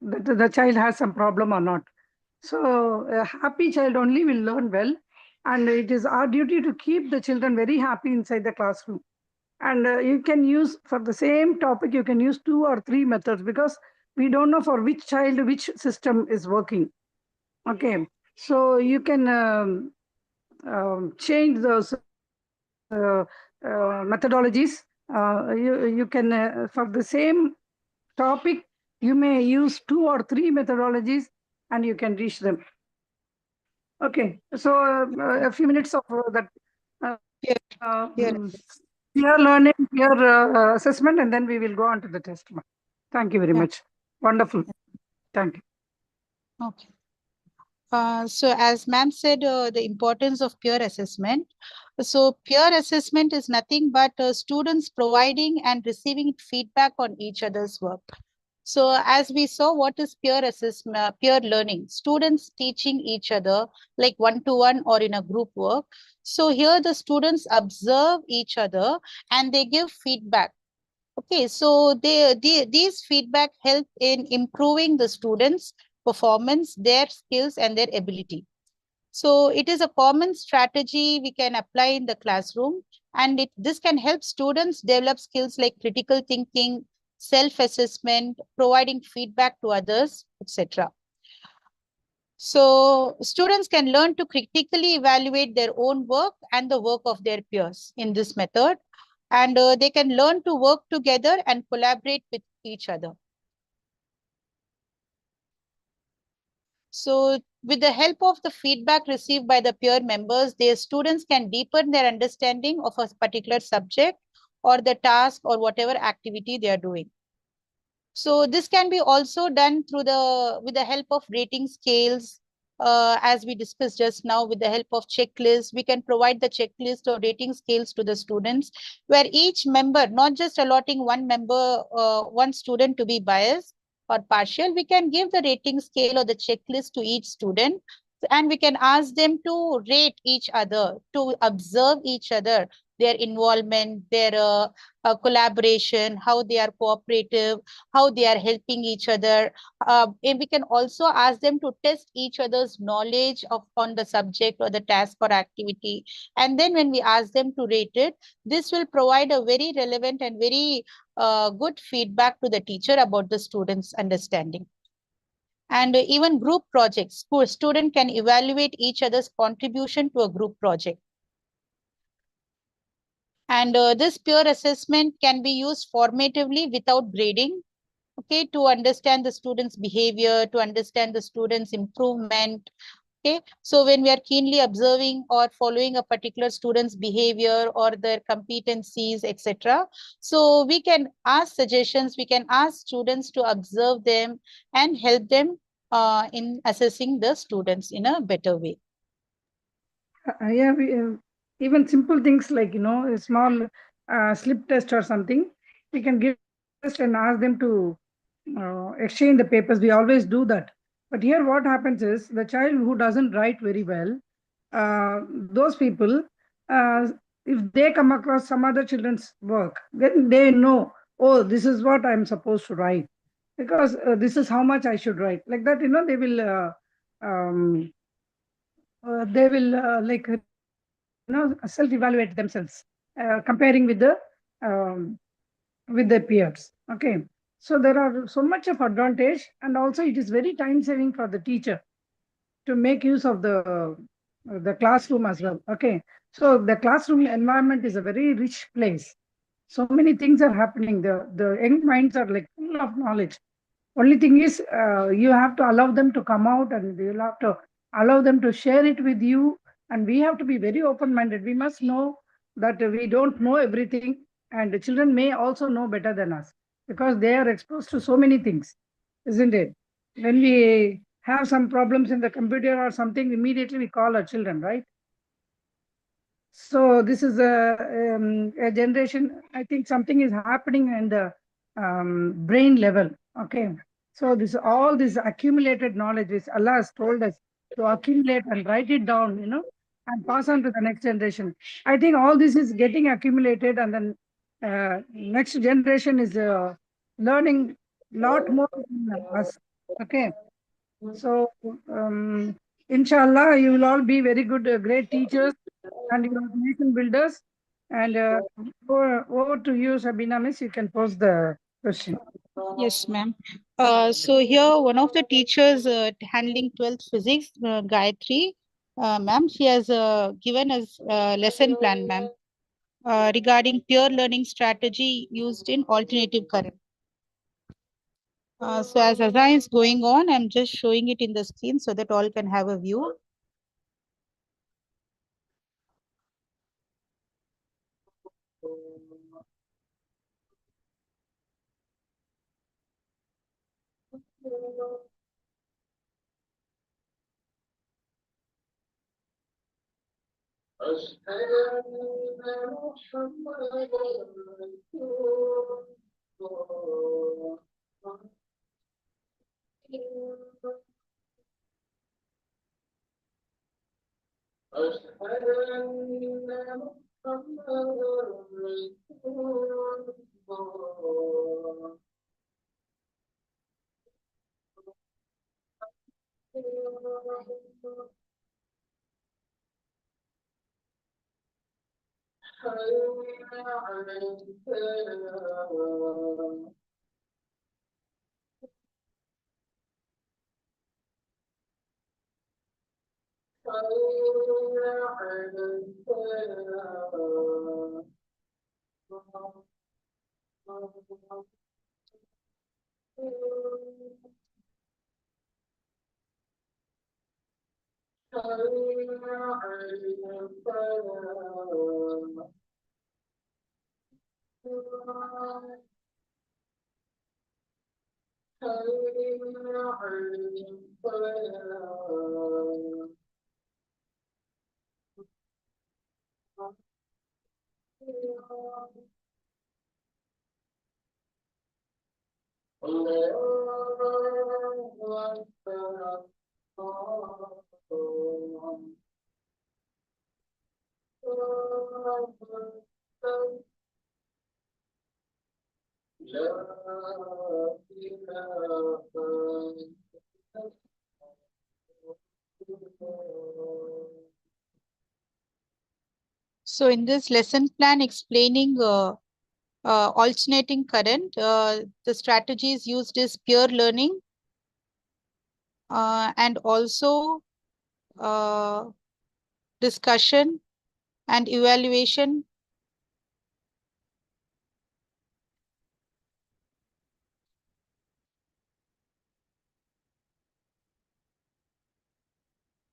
the child has some problem or not. So a happy child only will learn well, and it is our duty to keep the children very happy inside the classroom. And you can use, for the same topic, you can use 2 or 3 methods, because we don't know for which child which system is working. Okay, so you can change those methodologies. You can, for the same topic, you may use 2 or 3 methodologies, and you can reach them. Okay, so a few minutes of that Peer, peer. peer learning, peer assessment, and then we will go on to the test. Thank you very Yeah. much. Wonderful. Thank you. Okay. So as ma'am said, the importance of peer assessment. So peer assessment is nothing but students providing and receiving feedback on each other's work. So as we saw, what is peer assessment, peer learning? Students teaching each other like one-to-one or in a group work. So here the students observe each other and they give feedback. Okay, so these feedback help in improving the students' performance, their skills, and their ability. So it is a common strategy we can apply in the classroom, and this can help students develop skills like critical thinking, self-assessment, providing feedback to others, etc. So students can learn to critically evaluate their own work and the work of their peers in this method, and they can learn to work together and collaborate with each other. So with the help of the feedback received by the peer members, their students can deepen their understanding of a particular subject or the task or whatever activity they are doing. So this can be also done through with the help of rating scales, as we discussed just now. With the help of checklists, we can provide the checklist or rating scales to the students, where each member, not just allotting one member, one student to be biased or partial, we can give the rating scale or the checklist to each student, and we can ask them to rate each other, to observe each other, their involvement, their collaboration, how they are cooperative, how they are helping each other. And we can also ask them to test each other's knowledge on the subject or the task or activity. And then when we ask them to rate it, this will provide a very relevant and very good feedback to the teacher about the student's understanding. And even group projects, student can evaluate each other's contribution to a group project. And this peer assessment can be used formatively without grading, okay, to understand the student's behavior, to understand the student's improvement. Okay, so when we are keenly observing or following a particular student's behavior or their competencies, etc., so we can ask suggestions, we can ask students to observe them and help them in assessing the students in a better way. Yeah, even simple things like, a small slip test or something, we can give and ask them to exchange the papers. We always do that. But here what happens is the child who doesn't write very well, those people, if they come across some other children's work, then they know, oh, this is what I'm supposed to write, because this is how much I should write. Like that, um, they will self-evaluate themselves, comparing with the peers. Okay. So there are so much of advantage, and also it is very time saving for the teacher to make use of the classroom as well. Okay. So the classroom environment is a very rich place. So many things are happening. The young minds are like full of knowledge. Only thing is, you have to allow them to come out, and you'll have to allow them to share it with you. And we have to be very open-minded. We must know that we don't know everything, and the children may also know better than us, because they are exposed to so many things, isn't it? When we have some problems in the computer or something, immediately we call our children, right? So this is a generation. I think something is happening in the brain level. Okay. So this all this accumulated knowledge which Allah has told us to accumulate and write it down, and pass on to the next generation. I think all this is getting accumulated, and then next generation is learning lot more than us. Okay. So, inshallah, you will all be very good, great teachers, and you are nation builders. And over to you, Sabina Miss. You can pose the question. Yes, ma'am. So here, one of the teachers handling 12th physics, Gayatri, ma'am, she has given us a lesson plan, ma'am, regarding peer learning strategy used in alternative current. So as Azan is going on, I'm just showing it in the screen so that all can have a view. So in this lesson plan explaining alternating current, the strategies used is peer learning, and also discussion and evaluation.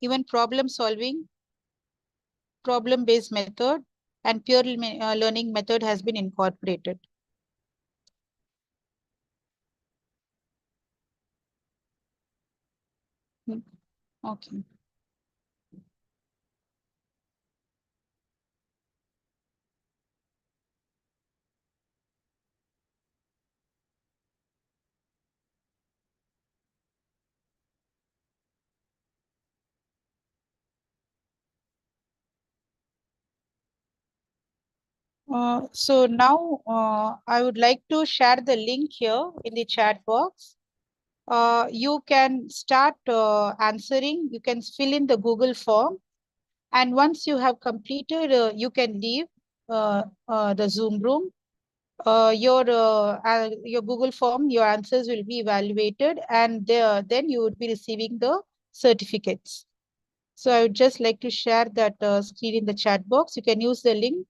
Even problem solving, problem-based method, and peer learning method has been incorporated. Okay. So now I would like to share the link here in the chat box. You can start answering. You can fill in the Google form. And once you have completed, you can leave the Zoom room. Your Google form, your answers will be evaluated, and then you would be receiving the certificates. So I would just like to share that screen in the chat box. You can use the link.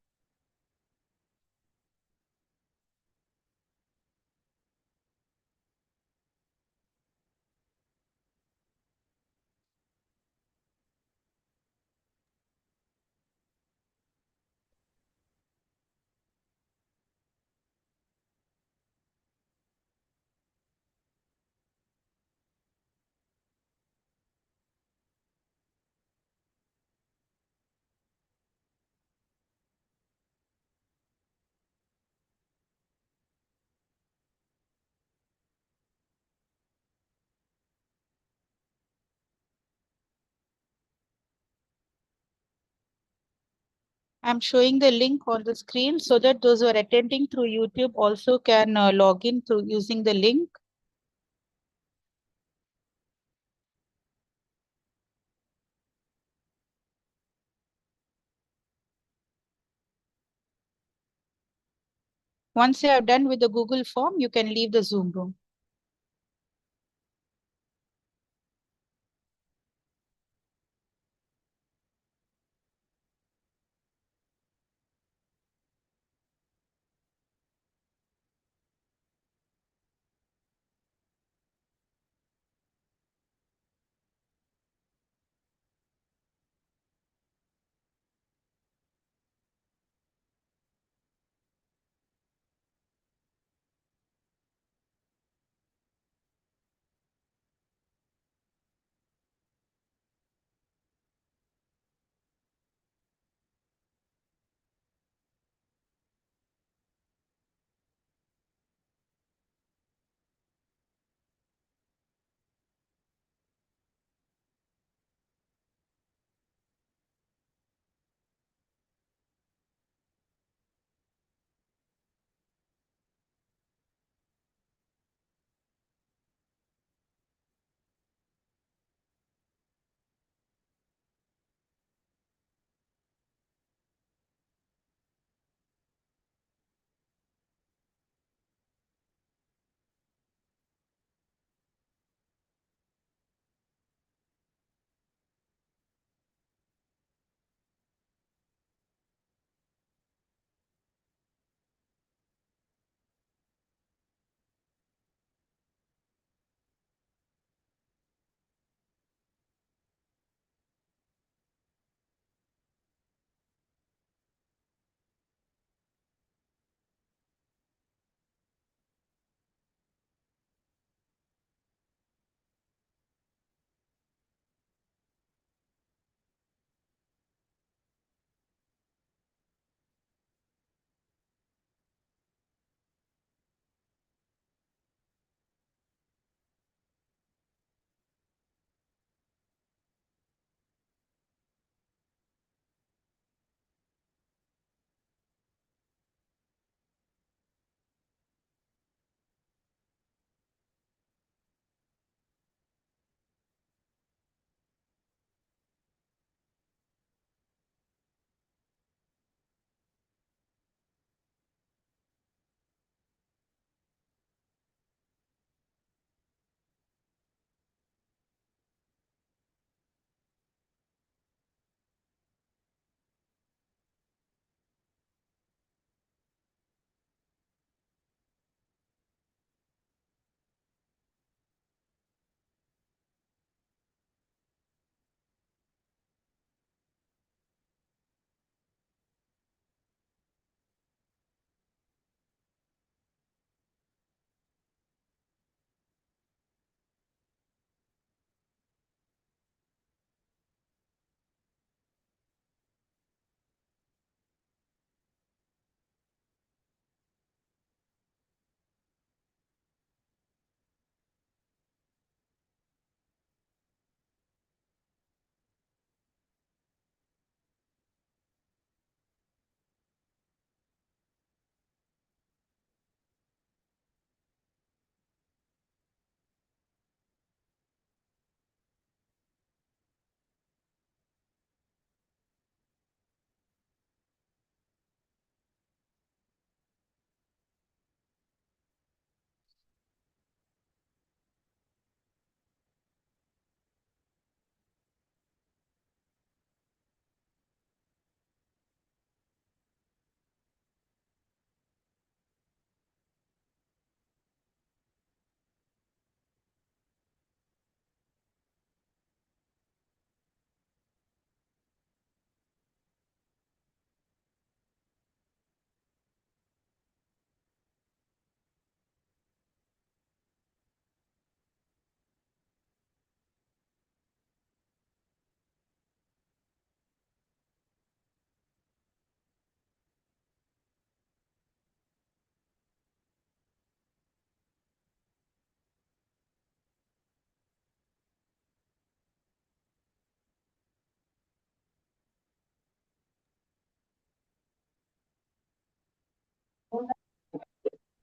I'm showing the link on the screen so that those who are attending through YouTube also can log in through using the link. Once you are done with the Google form, you can leave the Zoom room.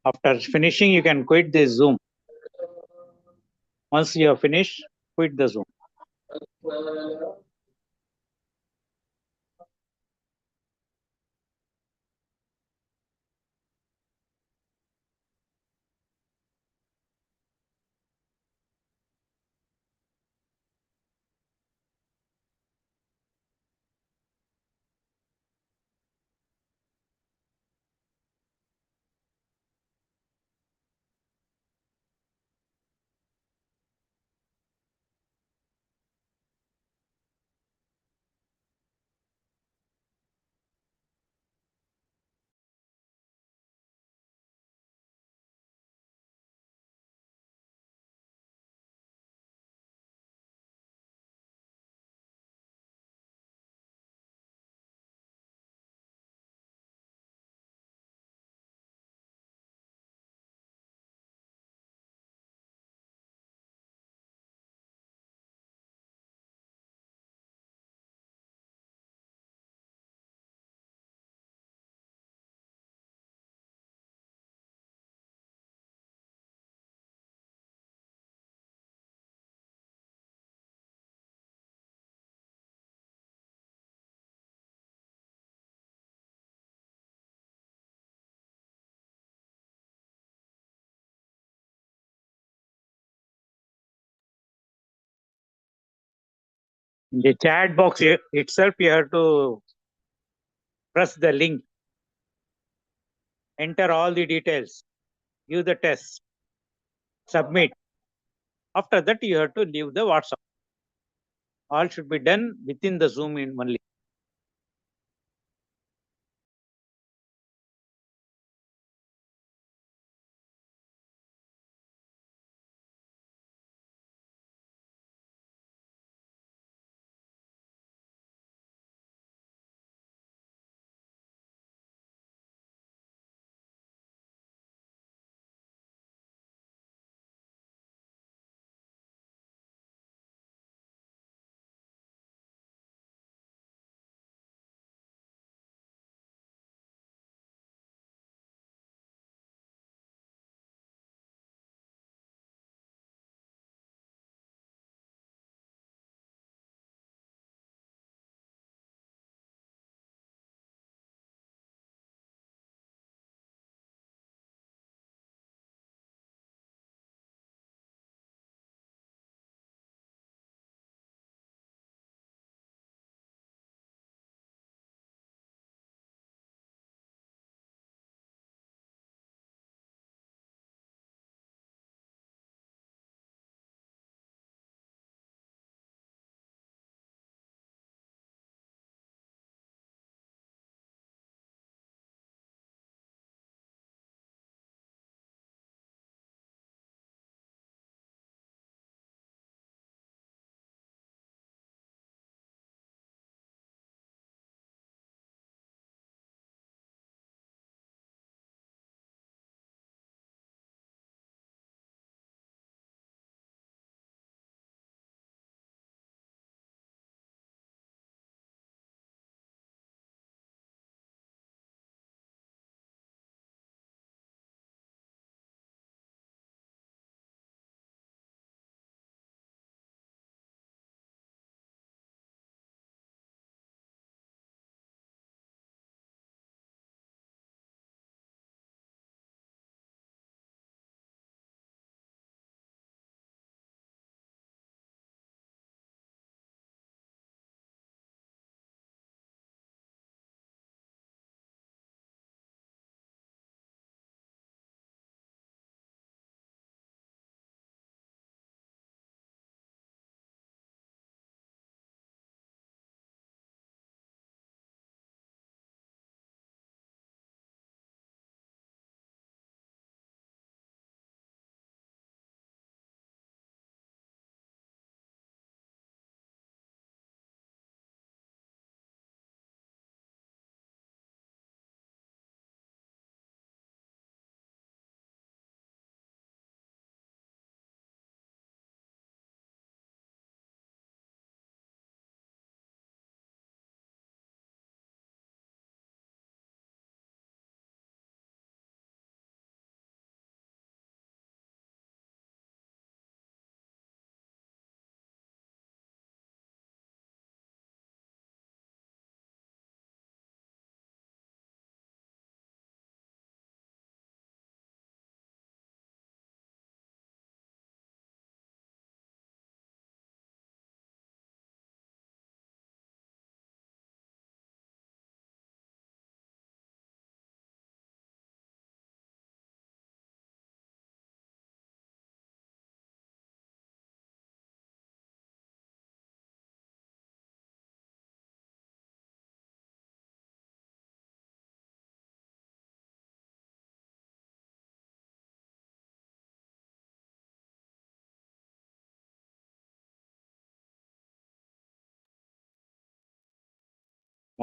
After finishing, you can quit the Zoom. Once you have finished, quit the Zoom. In the chat box itself, you have to press the link, enter all the details, give the test, submit. After that, you have to leave the WhatsApp. All should be done within the Zoom in only.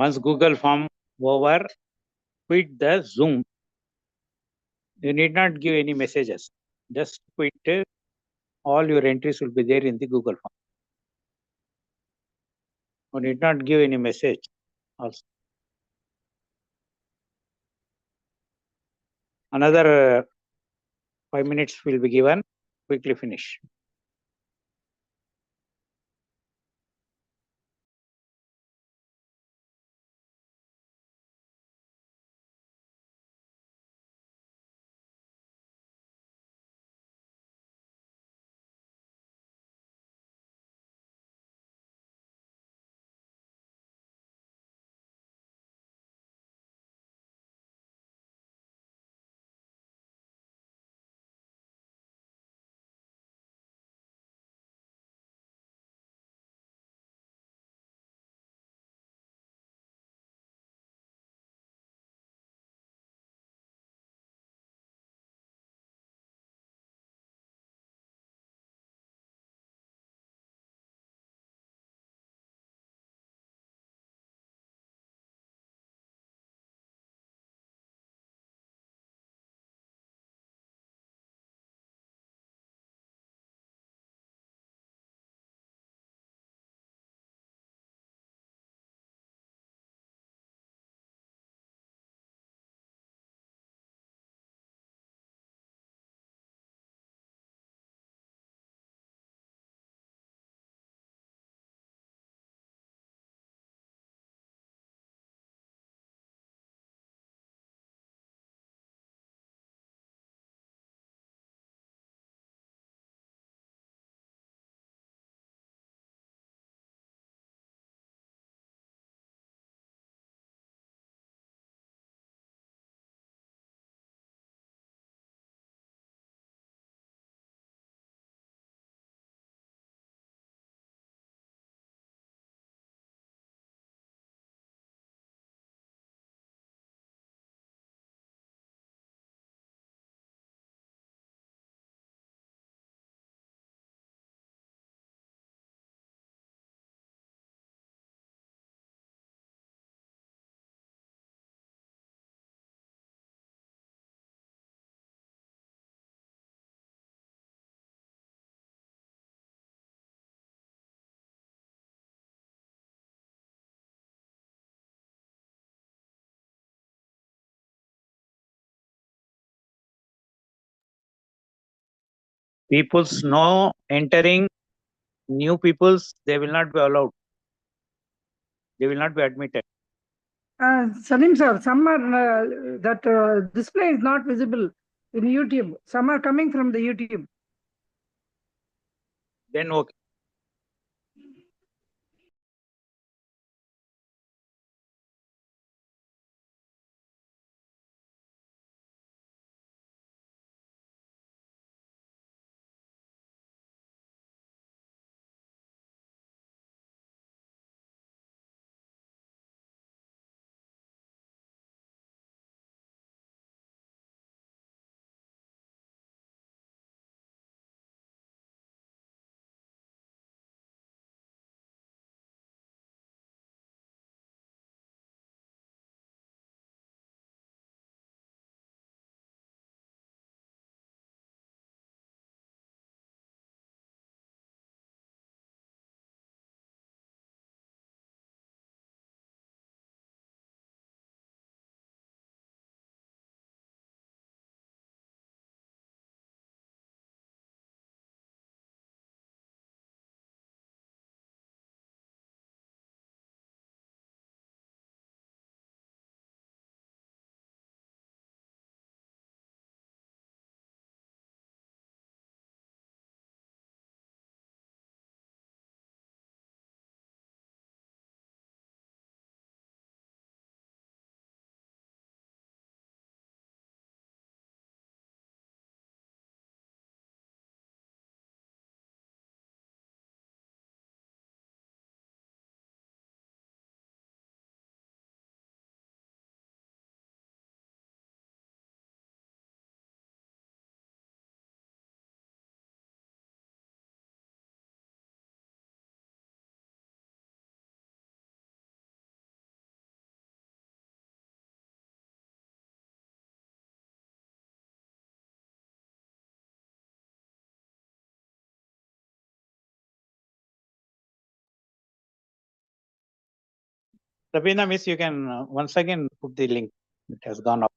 Once Google form over, quit the Zoom. You need not give any messages. Just quit. All your entries will be there in the Google form. You need not give any message also. Another 5 minutes will be given. Quickly finish. People's no entering, new people's, they will not be allowed. They will not be admitted. Salim sir, some are that display is not visible in YouTube. Some are coming from the YouTube. Then okay. Sabina miss, you can once again put the link. It has gone up.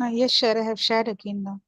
Yes, sure. I have shared again now.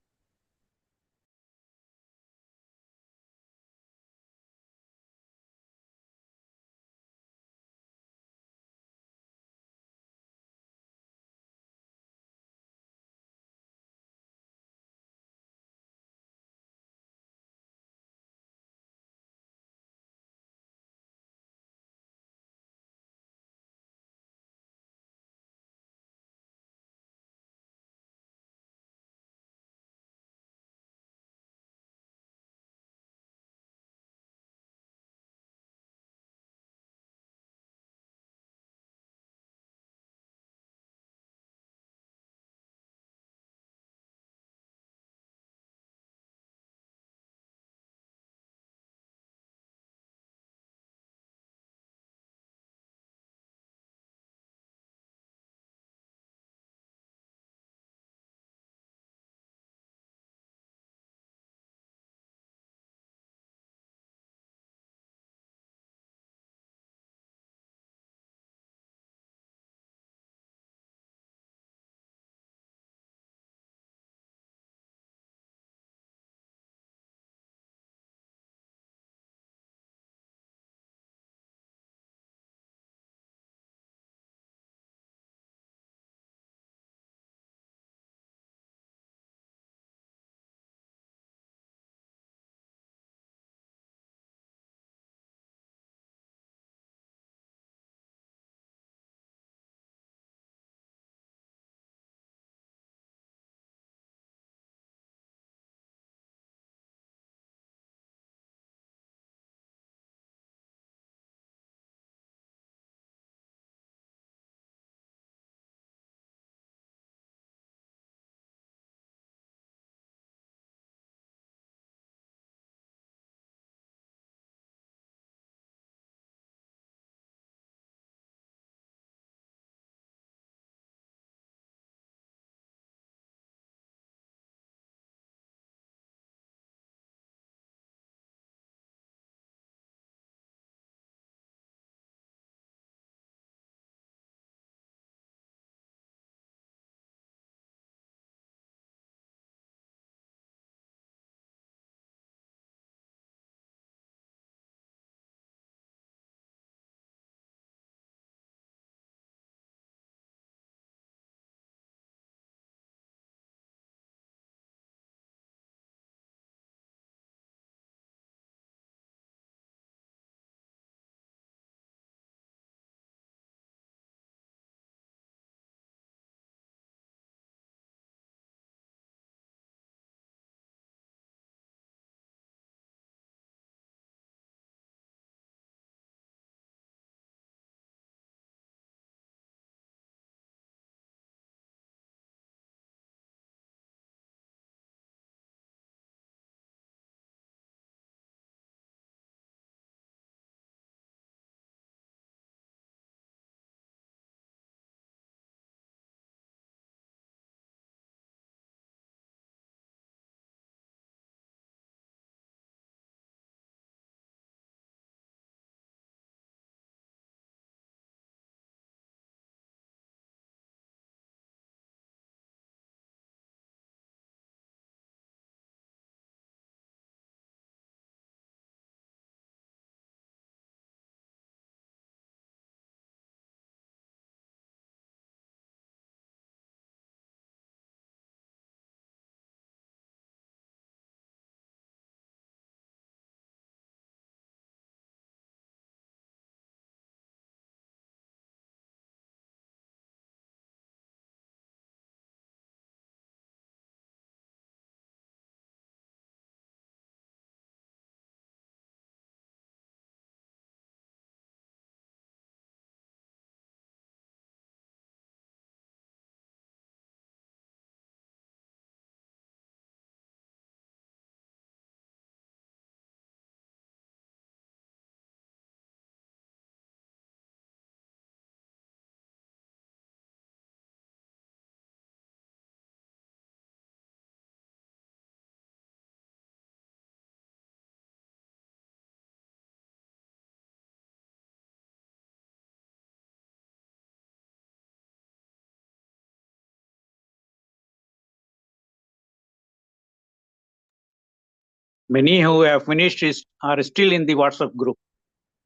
Many who have finished are still in the WhatsApp group.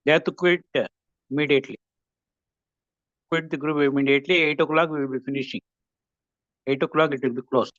They have to quit immediately. Quit the group immediately. 8 o'clock we will be finishing. 8 o'clock it will be closed.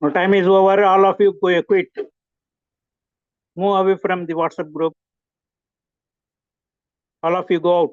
Now time is over. All of you quit. Move away from the WhatsApp group. All of you go out.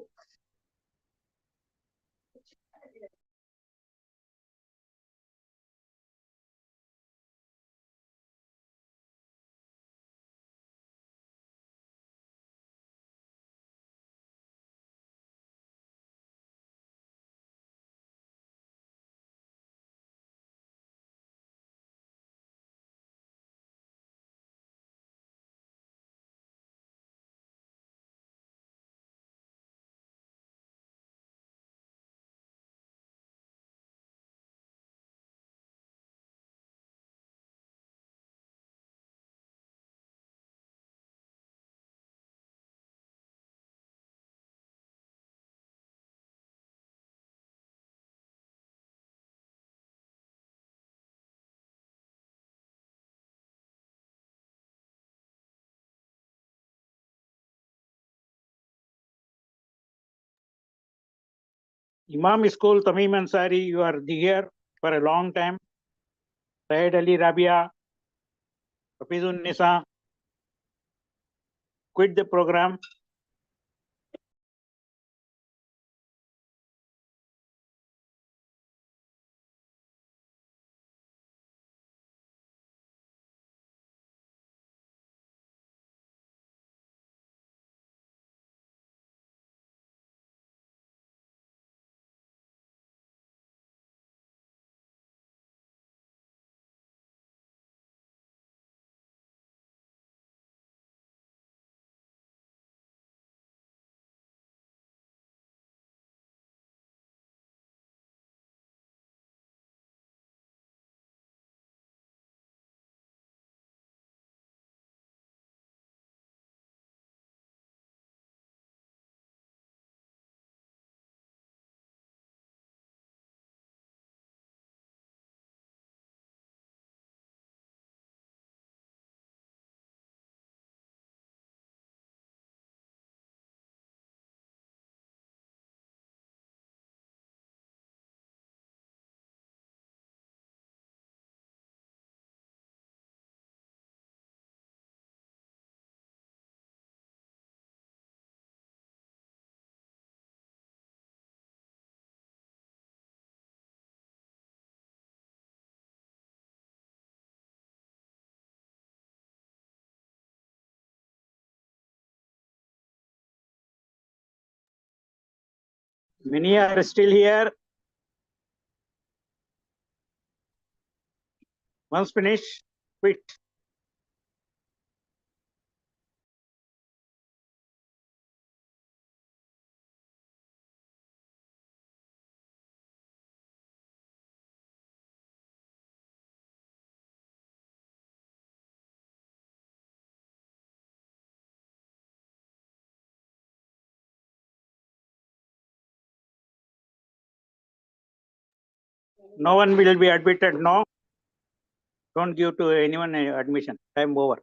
Imam School, Tamim Ansari, you are here for a long time. Syed Ali Rabia, Hafizun Nisa, quit the program. Many are still here. Once finished, quit. No one will be admitted. No. Don't give to anyone admission. Time over.